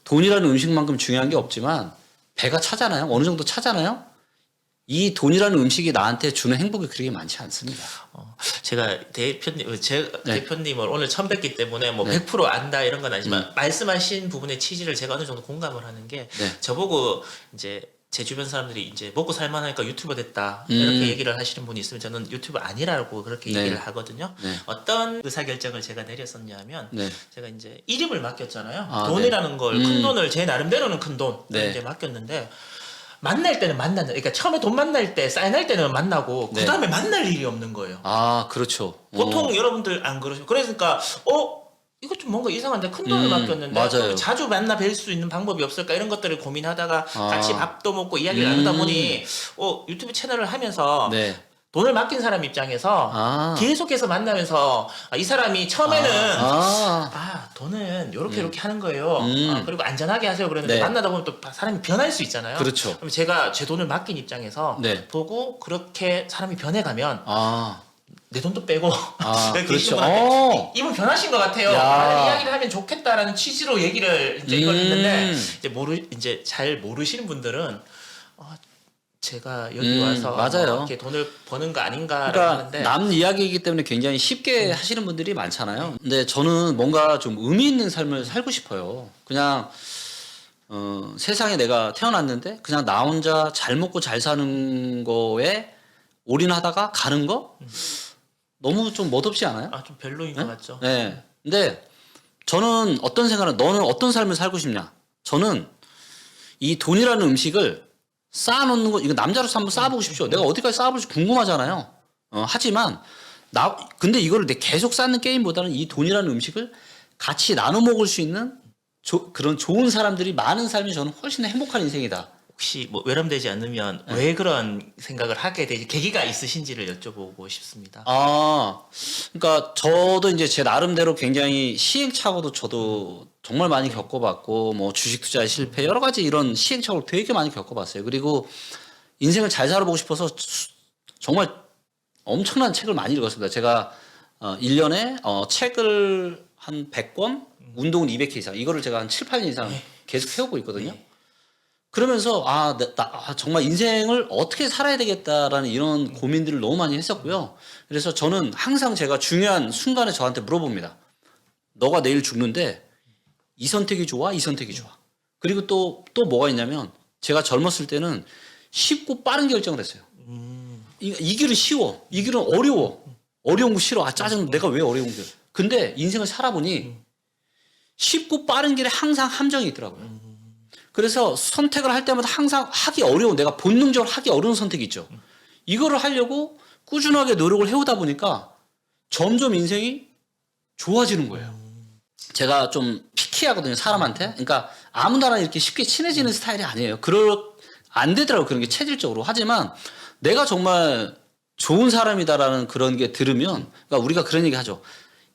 [SPEAKER 2] 돈이라는 음식만큼 중요한 게 없지만 배가 차잖아요. 어느 정도 차잖아요. 이 돈이라는 음식이 나한테 주는 행복이 그렇게 많지 않습니다.
[SPEAKER 1] 제가 대표님을 오늘 처음 뵙기 때문에 뭐
[SPEAKER 2] 네.
[SPEAKER 1] 100% 안다 이런 건 아니지만 말씀하신 부분의 취지를 제가 어느 정도 공감을 하는 게
[SPEAKER 2] 네.
[SPEAKER 1] 저보고 이제 제 주변 사람들이 이제 먹고 살만하니까 유튜버 됐다 이렇게 얘기를 하시는 분이 있으면 저는 유튜버 아니라고 그렇게
[SPEAKER 2] 네.
[SPEAKER 1] 얘기를 하거든요.
[SPEAKER 2] 네.
[SPEAKER 1] 어떤 의사결정을 제가 내렸었냐면
[SPEAKER 2] 네.
[SPEAKER 1] 제가 이제 이름을 맡겼잖아요.
[SPEAKER 2] 아,
[SPEAKER 1] 돈이라는
[SPEAKER 2] 네.
[SPEAKER 1] 걸 큰 돈을 제 나름대로는 큰 돈
[SPEAKER 2] 네.
[SPEAKER 1] 이제 맡겼는데 만날 때는 만나는 그러니까 처음에 돈 만날 때 사인할 때는 만나고
[SPEAKER 2] 네.
[SPEAKER 1] 그다음에 만날 일이 없는 거예요.
[SPEAKER 2] 아, 그렇죠.
[SPEAKER 1] 보통 여러분들 안 그러시고 그러니까 이거 좀 뭔가 이상한데 큰 돈을 맡겼는데
[SPEAKER 2] 맞아요.
[SPEAKER 1] 그럼 자주 만나 뵐 수 있는 방법이 없을까 이런 것들을 고민하다가
[SPEAKER 2] 아.
[SPEAKER 1] 같이 밥도 먹고 이야기를 나누다 보니 유튜브 채널을 하면서
[SPEAKER 2] 네.
[SPEAKER 1] 돈을 맡긴 사람 입장에서
[SPEAKER 2] 아.
[SPEAKER 1] 계속해서 만나면서 이 사람이 처음에는 돈은
[SPEAKER 2] 네.
[SPEAKER 1] 이렇게 하는 거예요. 그리고 안전하게 하세요. 그러는데
[SPEAKER 2] 네.
[SPEAKER 1] 만나다 보면 또 사람이 변할 수 있잖아요.
[SPEAKER 2] 그렇죠.
[SPEAKER 1] 그럼 제가 제 돈을 맡긴 입장에서
[SPEAKER 2] 네.
[SPEAKER 1] 보고 그렇게 사람이 변해가면
[SPEAKER 2] 아.
[SPEAKER 1] 내 돈도 빼고 이렇게
[SPEAKER 2] 그렇죠.
[SPEAKER 1] 이분한테 이분 변하신 것 같아요.
[SPEAKER 2] 야.
[SPEAKER 1] 다른 이야기를 하면 좋겠다라는 취지로 얘기를 이제 이걸 했는데 이제 잘 모르시는 분들은 제가 여기 와서
[SPEAKER 2] 맞아요.
[SPEAKER 1] 뭐 이렇게 돈을 버는 거 아닌가라고
[SPEAKER 2] 그러니까
[SPEAKER 1] 하는데
[SPEAKER 2] 남 이야기이기 때문에 굉장히 쉽게 하시는 분들이 많잖아요. 근데 저는 뭔가 좀 의미 있는 삶을 살고 싶어요. 그냥 세상에 내가 태어났는데 그냥 나 혼자 잘 먹고 잘 사는 거에 올인하다가 가는 거 너무 좀 멋없지 않아요?
[SPEAKER 1] 좀 별로인 것 같죠.
[SPEAKER 2] 네. 근데 저는 어떤 생각은 너는 어떤 삶을 살고 싶냐? 저는 이 돈이라는 음식을 쌓아놓는 거 이거 남자로서 한번 쌓아보고 싶죠. 내가 어디까지 쌓아볼지 궁금하잖아요. 하지만 근데 이거를 내 계속 쌓는 게임보다는 이 돈이라는 음식을 같이 나눠 먹을 수 있는 그런 좋은 사람들이 많은 삶이 저는 훨씬 행복한 인생이다.
[SPEAKER 1] 혹시 뭐 외람되지 않으면 왜 그런 생각을 하게 되지 계기가 있으신지를 여쭤보고 싶습니다.
[SPEAKER 2] 그러니까 저도 이제 제 나름대로 굉장히 시행착오도 저도 정말 많이 겪어봤고 뭐 주식 투자의 실패 여러 가지 이런 시행착오를 되게 많이 겪어봤어요. 그리고 인생을 잘 살아보고 싶어서 정말 엄청난 책을 많이 읽었습니다. 제가 1년에 책을 한 100권, 운동은 200회 이상 이거를 제가 한 7, 8년 이상 계속 해오고 있거든요. 그러면서 정말 인생을 어떻게 살아야 되겠다라는 이런 고민들을 너무 많이 했었고요. 그래서 저는 항상 제가 중요한 순간에 저한테 물어봅니다. 너가 내일 죽는데 이 선택이 좋아? 이 선택이 좋아? 그리고 또 뭐가 있냐면 제가 젊었을 때는 쉽고 빠른 결정을 했어요. 이 길은 쉬워. 이 길은 어려워. 어려운 거 싫어. 짜증나. 내가 왜 어려운 길. 근데 인생을 살아보니 쉽고 빠른 길에 항상 함정이 있더라고요. 그래서 선택을 할 때마다 항상 하기 어려운 내가 본능적으로 하기 어려운 선택이 있죠. 이거를 하려고 꾸준하게 노력을 해오다 보니까 점점 인생이 좋아지는 거예요. 제가 좀 피키하거든요, 사람한테. 그러니까 아무나나 이렇게 쉽게 친해지는 스타일이 아니에요. 안 되더라고요, 그런 게 체질적으로. 하지만 내가 정말 좋은 사람이다라는 그런 게 들으면, 그러니까 우리가 그런 얘기 하죠.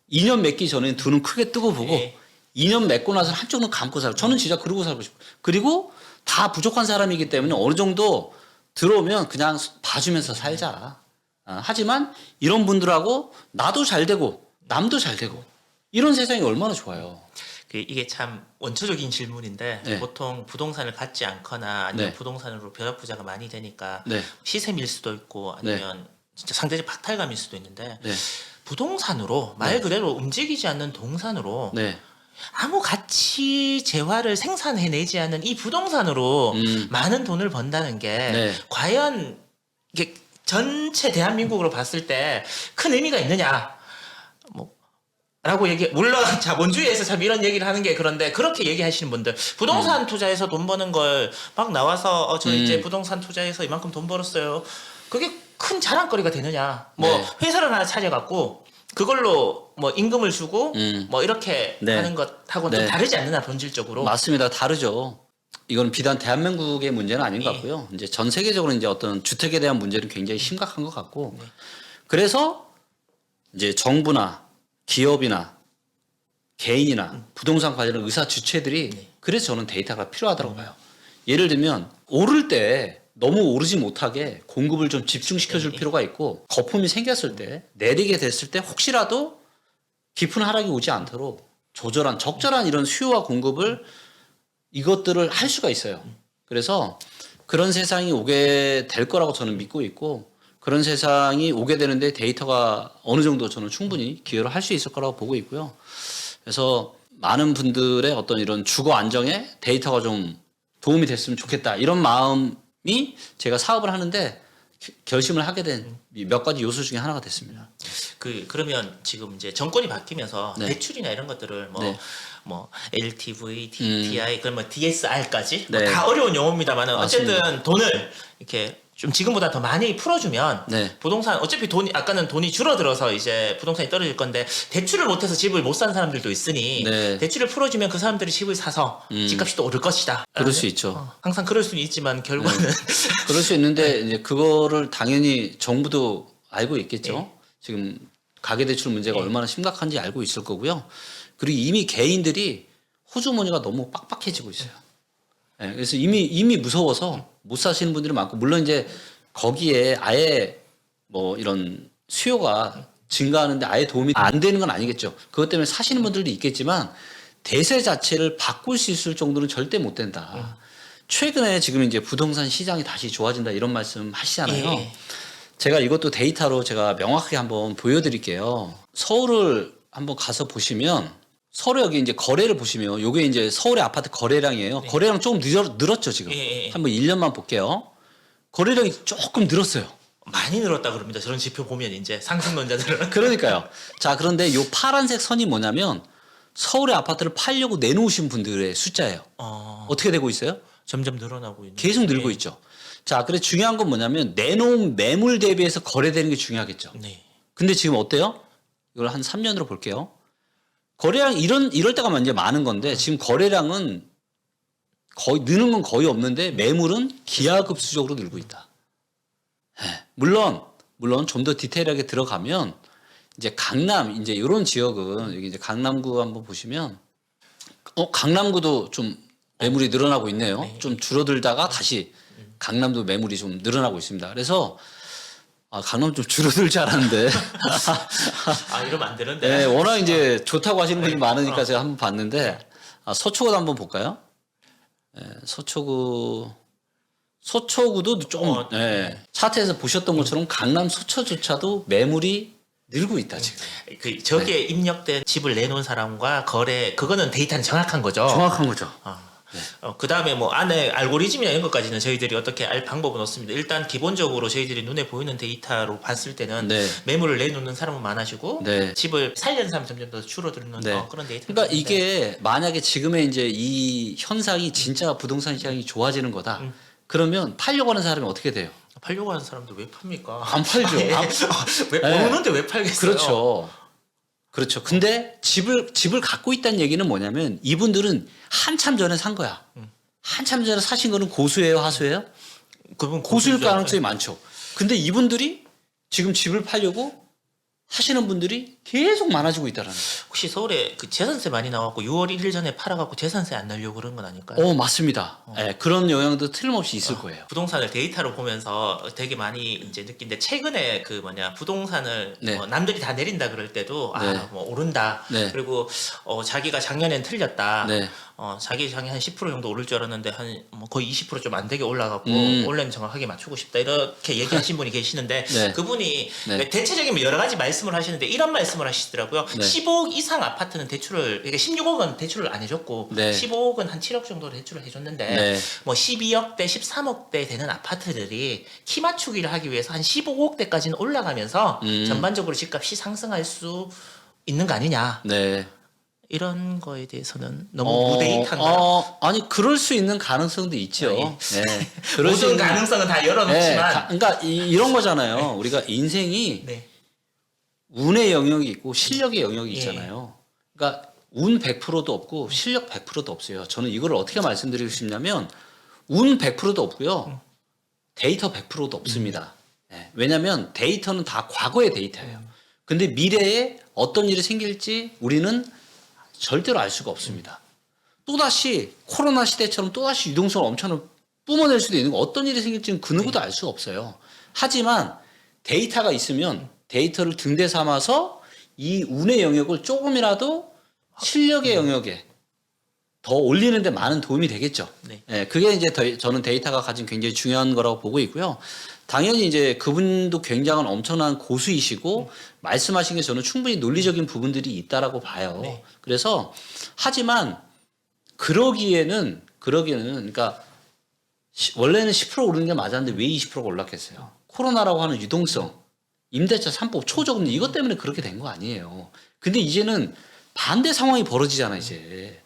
[SPEAKER 2] 인연 맺기 전에 두 눈 크게 뜨고 보고,
[SPEAKER 1] 네.
[SPEAKER 2] 2년 맺고 나서 한쪽 눈 감고 살고 저는 진짜 그러고 살고 싶어요. 그리고 다 부족한 사람이기 때문에 어느 정도 들어오면 그냥 봐주면서 살자. 하지만 이런 분들하고 나도 잘 되고 남도 잘 되고 이런 세상이 얼마나 좋아요.
[SPEAKER 1] 이게 참 원초적인 질문인데
[SPEAKER 2] 네.
[SPEAKER 1] 보통 부동산을 갖지 않거나 아니면
[SPEAKER 2] 네.
[SPEAKER 1] 부동산으로 벼락부자가 많이 되니까
[SPEAKER 2] 네.
[SPEAKER 1] 시샘일 수도 있고 아니면 진짜 상대적 박탈감일 수도 있는데
[SPEAKER 2] 네.
[SPEAKER 1] 부동산으로 말 그대로 움직이지 않는 동산으로
[SPEAKER 2] 네.
[SPEAKER 1] 아무 가치 재화를 생산해내지 않는 이 부동산으로 많은 돈을 번다는 게
[SPEAKER 2] 네.
[SPEAKER 1] 과연 이게 전체 대한민국으로 봤을 때 큰 의미가 있느냐? 뭐 라고 물론 자본주의에서 참 이런 얘기를 하는 게 그런데 그렇게 얘기하시는 분들 부동산 투자해서 돈 버는 걸 막 나와서 저 이제 부동산 투자해서 이만큼 돈 벌었어요. 그게 큰 자랑거리가 되느냐. 뭐
[SPEAKER 2] 네.
[SPEAKER 1] 회사를 하나 차려갖고 그걸로 뭐 임금을 주고 뭐 이렇게
[SPEAKER 2] 네.
[SPEAKER 1] 하는 것하고는
[SPEAKER 2] 네.
[SPEAKER 1] 좀 다르지 않느냐 본질적으로.
[SPEAKER 2] 맞습니다. 다르죠. 이건 비단 대한민국의 문제는 아닌 것
[SPEAKER 1] 예.
[SPEAKER 2] 같고요. 이제 전 세계적으로 이제 어떤 주택에 대한 문제는 굉장히 심각한 것 같고, 그래서 이제 정부나 기업이나 개인이나 부동산 관련 의사 주체들이 그래서 저는 데이터가 필요하다고 봐요. 예를 들면 오를 때 너무 오르지 못하게 공급을 좀 집중시켜 줄 필요가 있고, 거품이 생겼을 때 내리게 됐을 때 혹시라도 깊은 하락이 오지 않도록 조절한 적절한 이런 수요와 공급을 이것들을 할 수가 있어요. 그래서 그런 세상이 오게 될 거라고 저는 믿고 있고, 그런 세상이 오게 되는데 데이터가 어느 정도 저는 충분히 기여를 할 수 있을 거라고 보고 있고요. 그래서 많은 분들의 어떤 이런 주거 안정에 데이터가 좀 도움이 됐으면 좋겠다, 이런 마음이 제가 사업을 하는데 결심을 하게 된 몇 가지 요소 중에 하나가 됐습니다.
[SPEAKER 1] 그러면 지금 이제 정권이 바뀌면서
[SPEAKER 2] 네.
[SPEAKER 1] 대출이나 이런 것들을
[SPEAKER 2] 네.
[SPEAKER 1] 뭐 LTV, DTI, 그럼 뭐 DSR까지
[SPEAKER 2] 네.
[SPEAKER 1] 다 어려운 용어입니다만은
[SPEAKER 2] 맞습니다.
[SPEAKER 1] 어쨌든 돈을 이렇게 좀 지금보다 더 많이 풀어주면
[SPEAKER 2] 네.
[SPEAKER 1] 부동산 어차피 돈이 아까는 돈이 줄어들어서 이제 부동산이 떨어질 건데 대출을 못해서 집을 못 사는 사람들도 있으니
[SPEAKER 2] 네.
[SPEAKER 1] 대출을 풀어주면 그 사람들이 집을 사서 집값이 또 오를 것이다.
[SPEAKER 2] 그럴 수 있죠.
[SPEAKER 1] 항상 그럴 수는 있지만 결과는
[SPEAKER 2] 그럴 수 있는데 이제 그거를 당연히 정부도 알고 있겠죠.
[SPEAKER 1] 네.
[SPEAKER 2] 지금 가계대출 문제가 얼마나 심각한지 알고 있을 거고요. 그리고 이미 개인들이 호주머니가 너무 빡빡해지고 있어요. 네, 그래서 이미 무서워서 못 사시는 분들이 많고, 물론 이제 거기에 아예 뭐 이런 수요가 증가하는데 아예 도움이 안 되는 건 아니겠죠. 그것 때문에 사시는 분들도 있겠지만 대세 자체를 바꿀 수 있을 정도는 절대 못 된다. 최근에 지금 이제 부동산 시장이 다시 좋아진다 이런 말씀 하시잖아요.
[SPEAKER 1] 예.
[SPEAKER 2] 제가 이것도 데이터로 제가 명확하게 한번 보여드릴게요. 서울을 한번 가서 보시면 서울 여기 이제 거래를 보시면 요게 이제 서울의 아파트 거래량이에요. 거래량 조금 늘었죠 지금.
[SPEAKER 1] 예.
[SPEAKER 2] 한번 1년만 볼게요. 거래량이 조금 늘었어요.
[SPEAKER 1] 많이 늘었다 그럽니다. 저런 지표 보면 이제 상승론자들은
[SPEAKER 2] 그러니까요. 자, 그런데 요 파란색 선이 뭐냐면 서울의 아파트를 팔려고 내놓으신 분들의 숫자예요. 어떻게 되고 있어요?
[SPEAKER 1] 점점 늘어나고 있는.
[SPEAKER 2] 계속 늘고 있죠. 자, 그래 중요한 건 뭐냐면 내놓은 매물 대비해서 거래되는 게 중요하겠죠.
[SPEAKER 1] 네.
[SPEAKER 2] 근데 지금 어때요? 이걸 한 3년으로 볼게요. 거래량 이럴 때가 이제 많은 건데 지금 거래량은 거의 느는 건 거의 없는데 매물은 기하급수적으로 늘고 있다. 예, 물론 좀 더 디테일하게 들어가면 이제 강남 이제 이런 지역은 여기 이제 강남구 한번 보시면 강남구도 좀 매물이 늘어나고 있네요.
[SPEAKER 1] 네.
[SPEAKER 2] 좀 줄어들다가 다시 강남도 매물이 좀 늘어나고 있습니다. 그래서 강남 좀 줄어들 줄 알았는데
[SPEAKER 1] 이러면 안 되는데.
[SPEAKER 2] 네, 워낙 이제 좋다고 하시는 분이 많으니까 제가 한번 봤는데 서초구도 한번 볼까요? 네, 서초구도 좀 차트에서 보셨던 것처럼 강남 서초조차도 매물이 늘고 있다 지금.
[SPEAKER 1] 저기에 입력된 집을 내놓은 사람과 거래 그거는 데이터는 정확한 거죠.
[SPEAKER 2] 정확한 거죠.
[SPEAKER 1] 그 다음에 뭐 안에 알고리즘이나 이런 것까지는 저희들이 어떻게 알 방법은 없습니다. 일단 기본적으로 저희들이 눈에 보이는 데이터로 봤을 때는
[SPEAKER 2] 네.
[SPEAKER 1] 매물을 내놓는 사람은 많아지고
[SPEAKER 2] 네.
[SPEAKER 1] 집을 살려는 사람이 점점 더 줄어드는
[SPEAKER 2] 네.
[SPEAKER 1] 그런 데이터.
[SPEAKER 2] 그러니까 이게 만약에 지금의 이제 이 현상이 진짜 부동산 시장이 좋아지는 거다. 그러면 팔려고 하는 사람이 어떻게 돼요?
[SPEAKER 1] 팔려고 하는 사람들 왜 팝니까?
[SPEAKER 2] 안 팔죠.
[SPEAKER 1] 왜 오는데 왜 팔겠어요?
[SPEAKER 2] 그렇죠. 근데 집을 갖고 있다는 얘기는 뭐냐면 이분들은 한참 전에 산 거야. 한참 전에 사신 거는 고수예요, 하수예요?
[SPEAKER 1] 그분
[SPEAKER 2] 고수일 가능성이 많죠. 근데 이분들이 지금 집을 팔려고 하시는 분들이 계속 많아지고 있다라는 거예요.
[SPEAKER 1] 혹시 서울에 그 재산세 많이 나왔고 6월 1일 전에 팔아갖고 재산세 안 내려고 그런 건 아닐까요?
[SPEAKER 2] 맞습니다. 네, 그런 영향도 틀림없이 있을 거예요.
[SPEAKER 1] 부동산을 데이터로 보면서 되게 많이 이제 느낀데 최근에 부동산을
[SPEAKER 2] 네.
[SPEAKER 1] 남들이 다 내린다 그럴 때도
[SPEAKER 2] 네.
[SPEAKER 1] 뭐 오른다.
[SPEAKER 2] 네.
[SPEAKER 1] 그리고 자기가 작년엔 틀렸다.
[SPEAKER 2] 네.
[SPEAKER 1] 자기 작년 한 10% 정도 오를 줄 알았는데 한 뭐 거의 20% 좀 안 되게 올라갔고 올해는 정확하게 맞추고 싶다 이렇게 얘기하신 분이 계시는데
[SPEAKER 2] 네.
[SPEAKER 1] 그분이
[SPEAKER 2] 네.
[SPEAKER 1] 대체적인 여러 가지 말씀을 하시는데 이런 말씀을 하시더라고요.
[SPEAKER 2] 네.
[SPEAKER 1] 15억 이상 아파트는 대출을 그러니까 16억은 대출을 안 해줬고
[SPEAKER 2] 네.
[SPEAKER 1] 15억은 한 7억 정도 대출을 해줬는데
[SPEAKER 2] 네.
[SPEAKER 1] 뭐 12억대, 13억대 되는 아파트들이 키 맞추기를 하기 위해서 한 15억대까지는 올라가면서 전반적으로 집값이 상승할 수 있는 거 아니냐.
[SPEAKER 2] 네.
[SPEAKER 1] 이런 거에 대해서는 너무 무데이터인가요?
[SPEAKER 2] 아니 그럴 수 있는 가능성도 있죠.
[SPEAKER 1] 예.
[SPEAKER 2] 네. 그럴 수
[SPEAKER 1] 모든
[SPEAKER 2] 있는-
[SPEAKER 1] 가능성은 다 열어놓지만.
[SPEAKER 2] 그러니까 이런 거잖아요. 우리가 인생이
[SPEAKER 1] 네.
[SPEAKER 2] 운의 영역이 있고 실력의 영역이
[SPEAKER 1] 예.
[SPEAKER 2] 있잖아요. 그러니까 운 100%도 없고 실력 100%도 없어요. 저는 이걸 어떻게 말씀드리고 싶냐면 운 100%도 없고요. 데이터 100%도 없습니다. 예. 왜냐하면 데이터는 다 과거의 데이터예요. 근데 미래에 어떤 일이 생길지 우리는 절대로 알 수가 없습니다. 또다시 코로나 시대처럼 또다시 유동성을 엄청 뿜어낼 수도 있는 거, 어떤 일이 생길지는 그 누구도 알 수가 없어요. 하지만 데이터가 있으면 데이터를 등대 삼아서 이 운의 영역을 조금이라도 실력의 영역에 더 올리는 데 많은 도움이 되겠죠.
[SPEAKER 1] 네.
[SPEAKER 2] 예, 그게 이제 저는 데이터가 가진 굉장히 중요한 거라고 보고 있고요. 당연히 이제 그분도 굉장한 엄청난 고수이시고 말씀하신 게 저는 충분히 논리적인 부분들이 있다라고 봐요.
[SPEAKER 1] 네.
[SPEAKER 2] 그래서 하지만 그러기에는 그러니까 원래는 10% 오르는 게 맞았는데 왜 20%가 올랐겠어요? 코로나라고 하는 유동성, 임대차 3법 초저금 이것 때문에 그렇게 된 거 아니에요. 근데 이제는 반대 상황이 벌어지잖아 이제.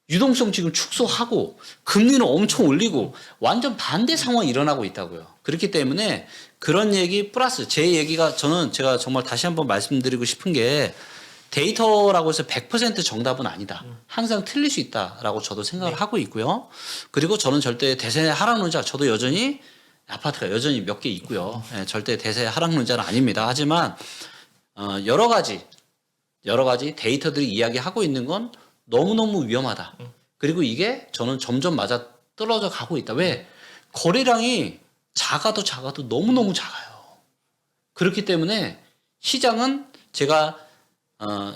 [SPEAKER 2] 유동성 지금 축소하고 금리는 엄청 올리고 완전 반대 상황이 일어나고 있다고요. 그렇기 때문에 그런 얘기 플러스 제 얘기가 제가 정말 다시 한번 말씀드리고 싶은 게 데이터라고 해서 100% 정답은 아니다. 항상 틀릴 수 있다라고 저도 생각을 하고 있고요. 그리고 저는 절대 대세 하락론자 저도 여전히 아파트가 여전히 몇 개 있고요. 예, 절대 대세 하락론자는 아닙니다. 하지만 여러 가지 데이터들이 이야기하고 있는 건 너무너무 위험하다. 그리고 이게 저는 점점 맞아 떨어져 가고 있다. 왜? 거래량이 작아도 너무너무 작아요. 그렇기 때문에 시장은 제가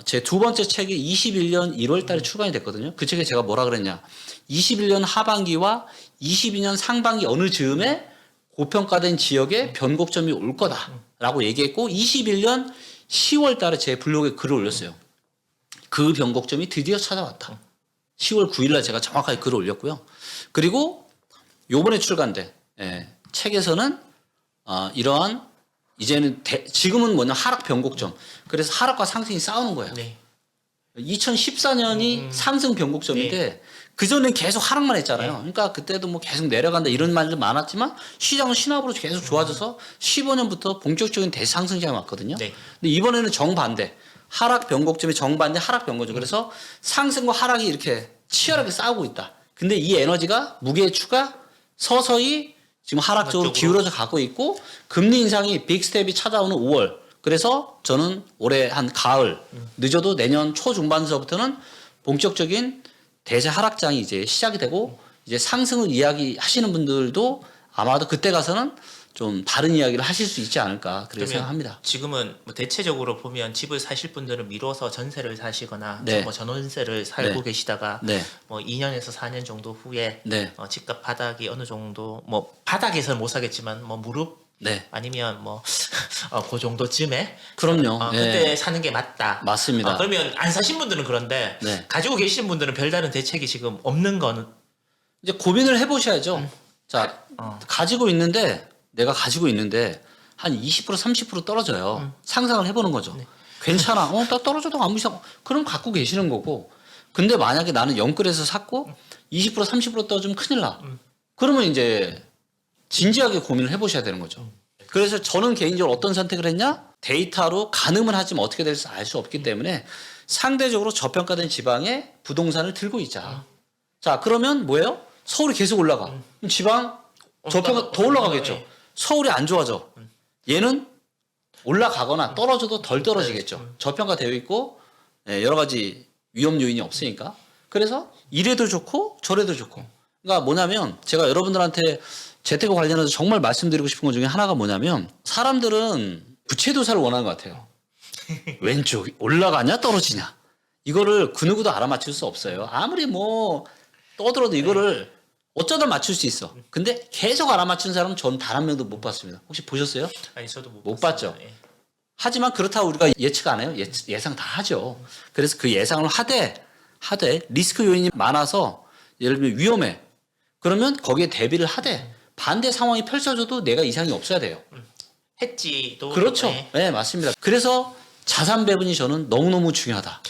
[SPEAKER 2] 제 두 번째 책이 21년 1월 달에 출간이 됐거든요. 그 책에 제가 뭐라 그랬냐. 21년 하반기와 22년 상반기 어느 즈음에 고평가된 지역에 변곡점이 올 거다라고 얘기했고 21년 10월 달에 제 블로그에 글을 올렸어요. 그 변곡점이 드디어 찾아왔다. 10월 9일 날 제가 정확하게 글을 올렸고요. 그리고 요번에 출간된 책에서는 이러한 이제는 지금은 뭐냐 하락 변곡점. 그래서 하락과 상승이 싸우는 거예요.
[SPEAKER 1] 네.
[SPEAKER 2] 2014년이 상승 변곡점인데 그 전에 계속 하락만 했잖아요. 그러니까 그때도 뭐 계속 내려간다 이런 말들 많았지만 시장은 신압으로 계속 좋아져서 15년부터 본격적인 대상승장이 왔거든요.
[SPEAKER 1] 네.
[SPEAKER 2] 근데 이번에는 정반대. 하락 변곡점이 정반대 하락 변곡점. 그래서 상승과 하락이 이렇게 치열하게 싸우고 있다. 근데 이 에너지가 무게추가 서서히 지금 하락 쪽으로 기울어져 가고 있고 금리 인상이 빅스텝이 찾아오는 5월. 그래서 저는 올해 한 가을 늦어도 내년 초중반서부터는 본격적인 대세 하락장이 이제 시작이 되고 이제 상승을 이야기하시는 분들도 아마도 그때 가서는 좀 다른 이야기를 하실 수 있지 않을까 그렇게 생각합니다.
[SPEAKER 1] 지금은 뭐 대체적으로 보면 집을 사실 분들은 미뤄서 전세를 사시거나
[SPEAKER 2] 네.
[SPEAKER 1] 뭐 전원세를 살고
[SPEAKER 2] 네.
[SPEAKER 1] 계시다가
[SPEAKER 2] 네.
[SPEAKER 1] 뭐 2년에서 4년 정도 후에
[SPEAKER 2] 네.
[SPEAKER 1] 집값 바닥이 어느 정도 뭐 바닥에서는 못 사겠지만 뭐 무릎
[SPEAKER 2] 네.
[SPEAKER 1] 아니면 뭐 그 정도쯤에
[SPEAKER 2] 그럼요.
[SPEAKER 1] 그때 사는 게 맞다.
[SPEAKER 2] 맞습니다.
[SPEAKER 1] 그러면 안 사신 분들은 그런데
[SPEAKER 2] 네.
[SPEAKER 1] 가지고 계신 분들은 별다른 대책이 지금 없는 거는
[SPEAKER 2] 이제 고민을 해보셔야죠. 자, 내가 가지고 있는데 한 20% 30% 떨어져요. 상상을 해보는 거죠. 괜찮아. 나 떨어져도 아무 이상. 그럼 갖고 계시는 거고. 근데 만약에 나는 영끌에서 샀고 20% 30% 떨어지면 큰일 나. 그러면 이제 진지하게 고민을 해보셔야 되는 거죠. 그래서 저는 개인적으로 어떤 선택을 했냐? 데이터로 가늠을 하지만 어떻게 될지 알 수 없기 때문에 상대적으로 저평가된 지방에 부동산을 들고 있자. 자, 그러면 뭐예요? 서울이 계속 올라가. 그럼 지방 저평가 더 올라가겠죠. 서울이 안 좋아져. 얘는 올라가거나 떨어져도 덜 떨어지겠죠. 저평가되어 있고 여러 가지 위험 요인이 없으니까. 그래서 이래도 좋고 저래도 좋고. 그러니까 뭐냐면 제가 여러분들한테 재테크 관련해서 정말 말씀드리고 싶은 것 중에 하나가 뭐냐면 사람들은 부채도사를 원하는 것 같아요. 왼쪽 올라가냐 떨어지냐. 이거를 그 누구도 알아맞힐 수 없어요. 아무리 뭐 떠들어도 이거를 어쩌다 맞출 수 있어. 근데 계속 알아맞힌 사람은 전 단 한 명도 못 봤습니다. 혹시 보셨어요?
[SPEAKER 1] 아니 저도
[SPEAKER 2] 못
[SPEAKER 1] 봤습니다.
[SPEAKER 2] 봤죠.
[SPEAKER 1] 예.
[SPEAKER 2] 하지만 그렇다고 우리가 예측 안 해요. 예상 다 하죠. 그래서 그 예상을 하되 리스크 요인이 많아서 예를 들면 위험해. 그러면 거기에 대비를 하되 반대 상황이 펼쳐져도 내가 이상이 없어야 돼요.
[SPEAKER 1] 해지도
[SPEAKER 2] 그렇죠.
[SPEAKER 1] 예.
[SPEAKER 2] 네, 맞습니다. 그래서 자산 배분이 저는 너무너무 중요하다.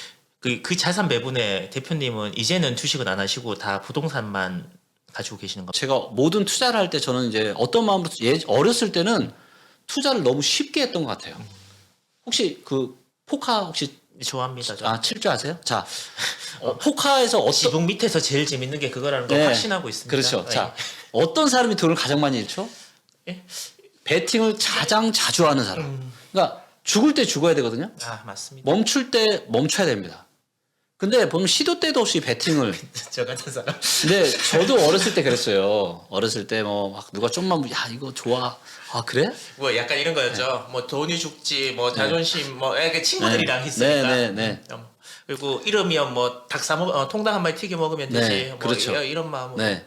[SPEAKER 1] 그 자산 배분에 대표님은 이제는 주식은 안 하시고 다 부동산만 가지고 계시는 겁니다.
[SPEAKER 2] 제가 모든 투자를 할 때 저는 이제 어떤 마음으로 어렸을 때는 투자를 너무 쉽게 했던 것 같아요. 혹시 그 포카 혹시
[SPEAKER 1] 좋아합니다. 저.
[SPEAKER 2] 칠 줄 아세요? 자, 포카에서 어떤
[SPEAKER 1] 지붕 밑에서 제일 재밌는 게 그거라는 걸
[SPEAKER 2] 네.
[SPEAKER 1] 확신하고 있습니다.
[SPEAKER 2] 그렇죠.
[SPEAKER 1] 네.
[SPEAKER 2] 자, 어떤 사람이 돈을 가장 많이 잃죠?
[SPEAKER 1] 예?
[SPEAKER 2] 베팅을 가장 자주 하는 사람. 그러니까 죽을 때 죽어야 되거든요.
[SPEAKER 1] 아 맞습니다.
[SPEAKER 2] 멈출 때 멈춰야 됩니다. 근데 보면 시도 때도 없이 베팅을.
[SPEAKER 1] 저 같은 사람.
[SPEAKER 2] 근데 저도 어렸을 때 그랬어요. 어렸을 때 뭐 막 누가 좀만 야 이거 좋아. 아 그래?
[SPEAKER 1] 뭐 약간 이런 거였죠. 뭐 돈이 죽지, 뭐 자존심, 뭐 이렇게 친구들이랑
[SPEAKER 2] 네.
[SPEAKER 1] 있으니까.
[SPEAKER 2] 네, 네, 네.
[SPEAKER 1] 그리고 이러면 뭐 통닭 한 마리 튀겨 먹으면 되지.
[SPEAKER 2] 네,
[SPEAKER 1] 뭐
[SPEAKER 2] 그렇죠.
[SPEAKER 1] 이런 마음으로.
[SPEAKER 2] 네.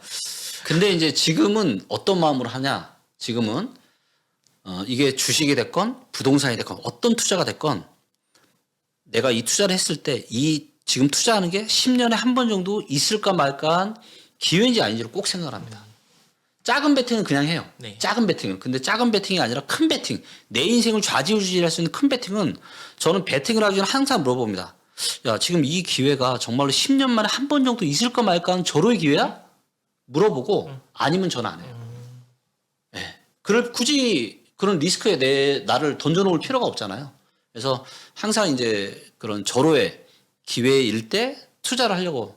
[SPEAKER 2] 근데 이제 지금은 어떤 마음으로 하냐? 지금은 이게 주식이 됐건 부동산이 됐건 어떤 투자가 됐건 내가 이 투자를 했을 때 이 지금 투자하는 게 10년에 한 번 정도 있을까 말까한 기회인지 아닌지를 꼭 생각을 합니다. 작은 베팅은 그냥 해요.
[SPEAKER 1] 네.
[SPEAKER 2] 작은 베팅은. 근데 작은 베팅이 아니라 큰 베팅. 내 인생을 좌지우지할 수 있는 큰 베팅은 저는 베팅을 하기 전에 항상 물어봅니다. 야, 지금 이 기회가 정말로 10년 만에 한 번 정도 있을까 말까한 절호의 기회야? 물어보고 아니면 저는 안 해요. 네. 굳이 그런 리스크에 나를 던져놓을 필요가 없잖아요. 그래서 항상 이제 그런 절호의 기회일 때 투자를 하려고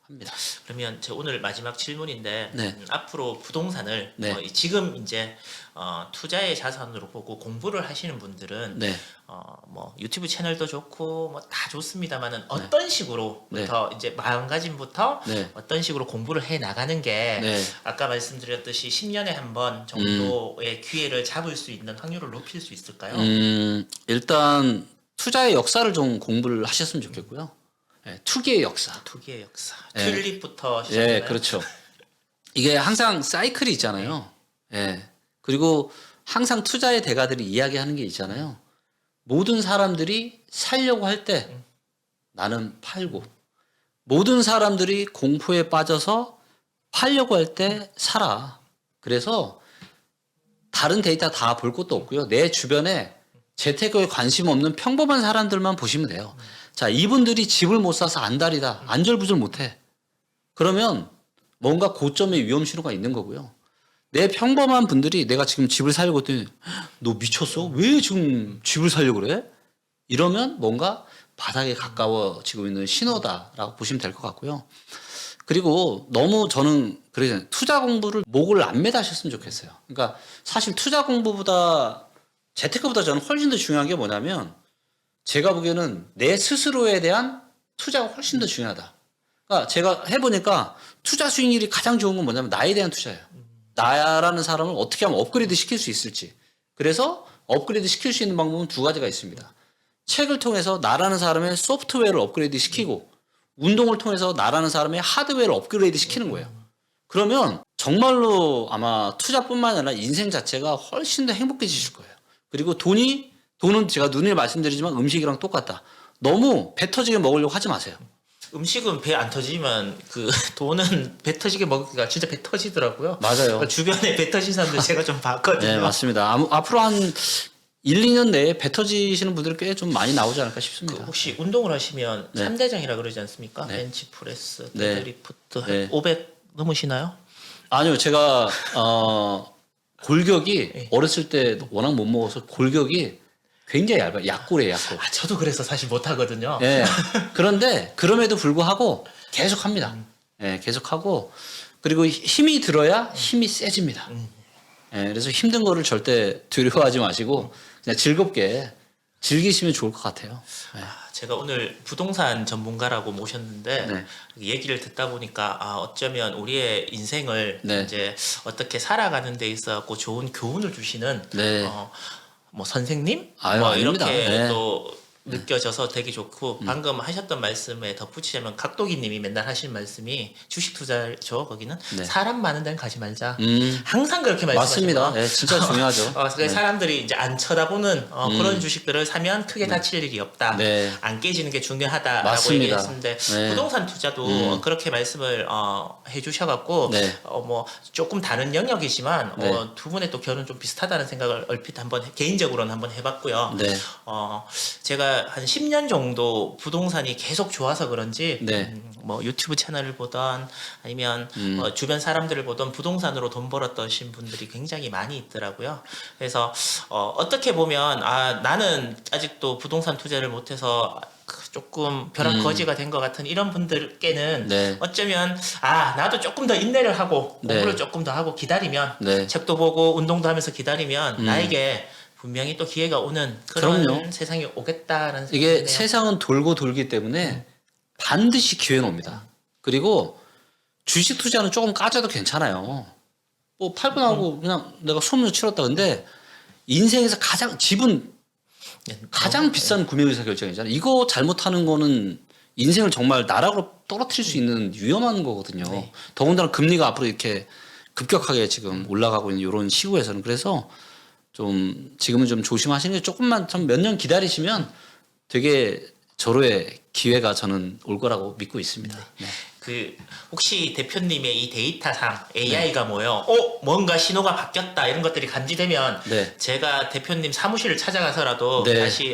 [SPEAKER 2] 합니다.
[SPEAKER 1] 그러면 제 오늘 마지막 질문인데
[SPEAKER 2] 네.
[SPEAKER 1] 앞으로 부동산을
[SPEAKER 2] 네.
[SPEAKER 1] 지금 이제 투자의 자산으로 보고 공부를 하시는 분들은
[SPEAKER 2] 네.
[SPEAKER 1] 뭐 유튜브 채널도 좋고 뭐 다 좋습니다만은 어떤 식으로부터 이제 마음가짐부터
[SPEAKER 2] 네.
[SPEAKER 1] 어떤 식으로 공부를 해 나가는 게
[SPEAKER 2] 네.
[SPEAKER 1] 아까 말씀드렸듯이 10년에 한 번 정도의 기회를 잡을 수 있는 확률을 높일 수 있을까요?
[SPEAKER 2] 일단 투자의 역사를 좀 공부를 하셨으면 좋겠고요. 네, 투기의 역사.
[SPEAKER 1] 투기의 역사.
[SPEAKER 2] 네.
[SPEAKER 1] 튤립부터
[SPEAKER 2] 예,
[SPEAKER 1] 시작하나요?
[SPEAKER 2] 그렇죠. 이게 항상 사이클이 있잖아요. 예. 그리고 항상 투자의 대가들이 이야기하는 게 있잖아요. 모든 사람들이 살려고 할 때 나는 팔고, 모든 사람들이 공포에 빠져서 팔려고 할 때 사라. 그래서 다른 데이터 다 볼 것도 없고요. 내 주변에 재테크에 관심 없는 평범한 사람들만 보시면 돼요. 자, 이분들이 집을 못 사서 안달이다. 안절부절 못해. 그러면 뭔가 고점의 위험 신호가 있는 거고요. 내 평범한 분들이 내가 지금 집을 사려고 했더니 너 미쳤어? 왜 지금 집을 사려고 그래? 이러면 뭔가 바닥에 가까워지고 있는 신호다라고 보시면 될 것 같고요. 그리고 너무 저는 그러잖아요. 투자 공부를 목을 안 매다셨으면 좋겠어요. 그러니까 사실 투자 공부보다 재테크보다 저는 훨씬 더 중요한 게 뭐냐면 제가 보기에는 내 스스로에 대한 투자가 훨씬 더 중요하다. 그러니까 제가 해보니까 투자 수익률이 가장 좋은 건 뭐냐면 나에 대한 투자예요. 나라는 사람을 어떻게 하면 업그레이드 시킬 수 있을지. 그래서 업그레이드 시킬 수 있는 방법은 두 가지가 있습니다. 책을 통해서 나라는 사람의 소프트웨어를 업그레이드 시키고 운동을 통해서 나라는 사람의 하드웨어를 업그레이드 시키는 거예요. 그러면 정말로 아마 투자뿐만 아니라 인생 자체가 훨씬 더 행복해지실 거예요. 그리고 돈은 제가 누누이 말씀드리지만 음식이랑 똑같다. 너무 배 터지게 먹으려고 하지 마세요.
[SPEAKER 1] 음식은 배 안 터지지만 그 돈은 배 터지게 먹기가 진짜 배 터지더라고요.
[SPEAKER 2] 맞아요.
[SPEAKER 1] 주변에 배 터진 사람들 제가 좀 봤거든요.
[SPEAKER 2] 네, 맞습니다. 앞으로 한 1, 2년 내에 배 터지시는 분들이 꽤 좀 많이 나오지 않을까 싶습니다.
[SPEAKER 1] 혹시 운동을 하시면
[SPEAKER 2] 네.
[SPEAKER 1] 3대장이라 그러지 않습니까?
[SPEAKER 2] 네.
[SPEAKER 1] 벤치프레스,
[SPEAKER 2] 네.
[SPEAKER 1] 데드리프트,
[SPEAKER 2] 네.
[SPEAKER 1] 500 넘으시나요?
[SPEAKER 2] 아니요, 제가 골격이
[SPEAKER 1] 네.
[SPEAKER 2] 어렸을 때 워낙 못 먹어서 골격이 굉장히 얇아요. 약골이에요, 약골.
[SPEAKER 1] 아, 저도 그래서 사실 못 하거든요.
[SPEAKER 2] 예. 그런데 그럼에도 불구하고 계속 합니다. 예, 계속 하고 그리고 힘이 들어야 힘이 세집니다. 예, 그래서 힘든 거를 절대 두려워하지 마시고 그냥 즐겁게 즐기시면 좋을 것 같아요. 예.
[SPEAKER 1] 제가 오늘 부동산 전문가라고 모셨는데
[SPEAKER 2] 네.
[SPEAKER 1] 얘기를 듣다 보니까 어쩌면 우리의 인생을
[SPEAKER 2] 네.
[SPEAKER 1] 이제 어떻게 살아가는 데 있어 갖고 좋은 교훈을 주시는
[SPEAKER 2] 네.
[SPEAKER 1] 뭐 선생님
[SPEAKER 2] 아유,
[SPEAKER 1] 뭐
[SPEAKER 2] 아닙니다.
[SPEAKER 1] 이렇게
[SPEAKER 2] 네.
[SPEAKER 1] 또 느껴져서 되게 좋고 방금 하셨던 말씀에 덧붙이자면 각도기님이 맨날 하시는 말씀이 주식 투자죠. 거기는
[SPEAKER 2] 네.
[SPEAKER 1] 사람 많은 데는 가지 말자. 항상 그렇게 말씀하시고
[SPEAKER 2] 맞습니다. 네, 진짜 중요하죠. 네.
[SPEAKER 1] 사람들이 이제 안 쳐다보는 그런 주식들을 사면 크게 다칠 일이 없다.
[SPEAKER 2] 네.
[SPEAKER 1] 안 깨지는 게 중요하다라고
[SPEAKER 2] 맞습니다.
[SPEAKER 1] 얘기했는데
[SPEAKER 2] 네.
[SPEAKER 1] 부동산 투자도 그렇게 말씀을 해주셔갖고
[SPEAKER 2] 네.
[SPEAKER 1] 뭐 조금 다른 영역이지만
[SPEAKER 2] 네.
[SPEAKER 1] 두 분의 또 결은 좀 비슷하다는 생각을 얼핏 한번 개인적으로는 한번 해봤고요.
[SPEAKER 2] 네.
[SPEAKER 1] 제가 한 10년 정도 부동산이 계속 좋아서 그런지
[SPEAKER 2] 네.
[SPEAKER 1] 뭐 유튜브 채널을 보던 아니면 주변 사람들을 보던 부동산으로 돈 벌었던 분들이 굉장히 많이 있더라고요. 그래서 어떻게 보면 나는 아직도 부동산 투자를 못해서 조금 벼락 거지가 된 것 같은 이런 분들께는
[SPEAKER 2] 네.
[SPEAKER 1] 어쩌면 나도 조금 더 인내를 하고
[SPEAKER 2] 네.
[SPEAKER 1] 공부를 조금 더 하고 기다리면
[SPEAKER 2] 네.
[SPEAKER 1] 책도 보고 운동도 하면서 기다리면 나에게 분명히 또 기회가 오는 그런
[SPEAKER 2] 그럼요.
[SPEAKER 1] 세상이 오겠다라는 생각이
[SPEAKER 2] 이게
[SPEAKER 1] 드네요.
[SPEAKER 2] 세상은 돌고 돌기 때문에 반드시 기회는 옵니다. 그리고 주식 투자는 조금 까져도 괜찮아요. 뭐 팔고 나고 그냥 내가 손으로 치렀다. 근데 인생에서 집은 가장 비싼 구매의사 결정이잖아요. 이거 잘못하는 거는 인생을 정말 나락으로 떨어뜨릴 수 있는 위험한 거거든요.
[SPEAKER 1] 네.
[SPEAKER 2] 더군다나 금리가 앞으로 이렇게 급격하게 지금 올라가고 있는 이런 시국에서는 그래서 좀 지금은 좀 조심하시는 게 조금만 좀 몇 년 기다리시면 되게 절호의 기회가 저는 올 거라고 믿고 있습니다. 네.
[SPEAKER 1] 혹시 대표님의 이 데이터상 AI가 뭔가 신호가 바뀌었다 이런 것들이 감지되면
[SPEAKER 2] 네.
[SPEAKER 1] 제가 대표님 사무실을 찾아가서라도
[SPEAKER 2] 네.
[SPEAKER 1] 다시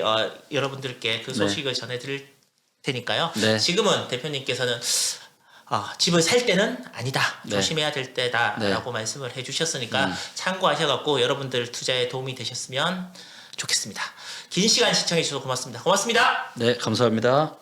[SPEAKER 1] 여러분들께 그 소식을 전해드릴 테니까요.
[SPEAKER 2] 네.
[SPEAKER 1] 지금은 대표님께서는 집을 살 때는 아니다.
[SPEAKER 2] 네.
[SPEAKER 1] 조심해야 될 때다라고 말씀을 해주셨으니까 참고하셔갖고 여러분들 투자에 도움이 되셨으면 좋겠습니다. 긴 시간 시청해 주셔서 고맙습니다. 고맙습니다.
[SPEAKER 2] 네, 감사합니다.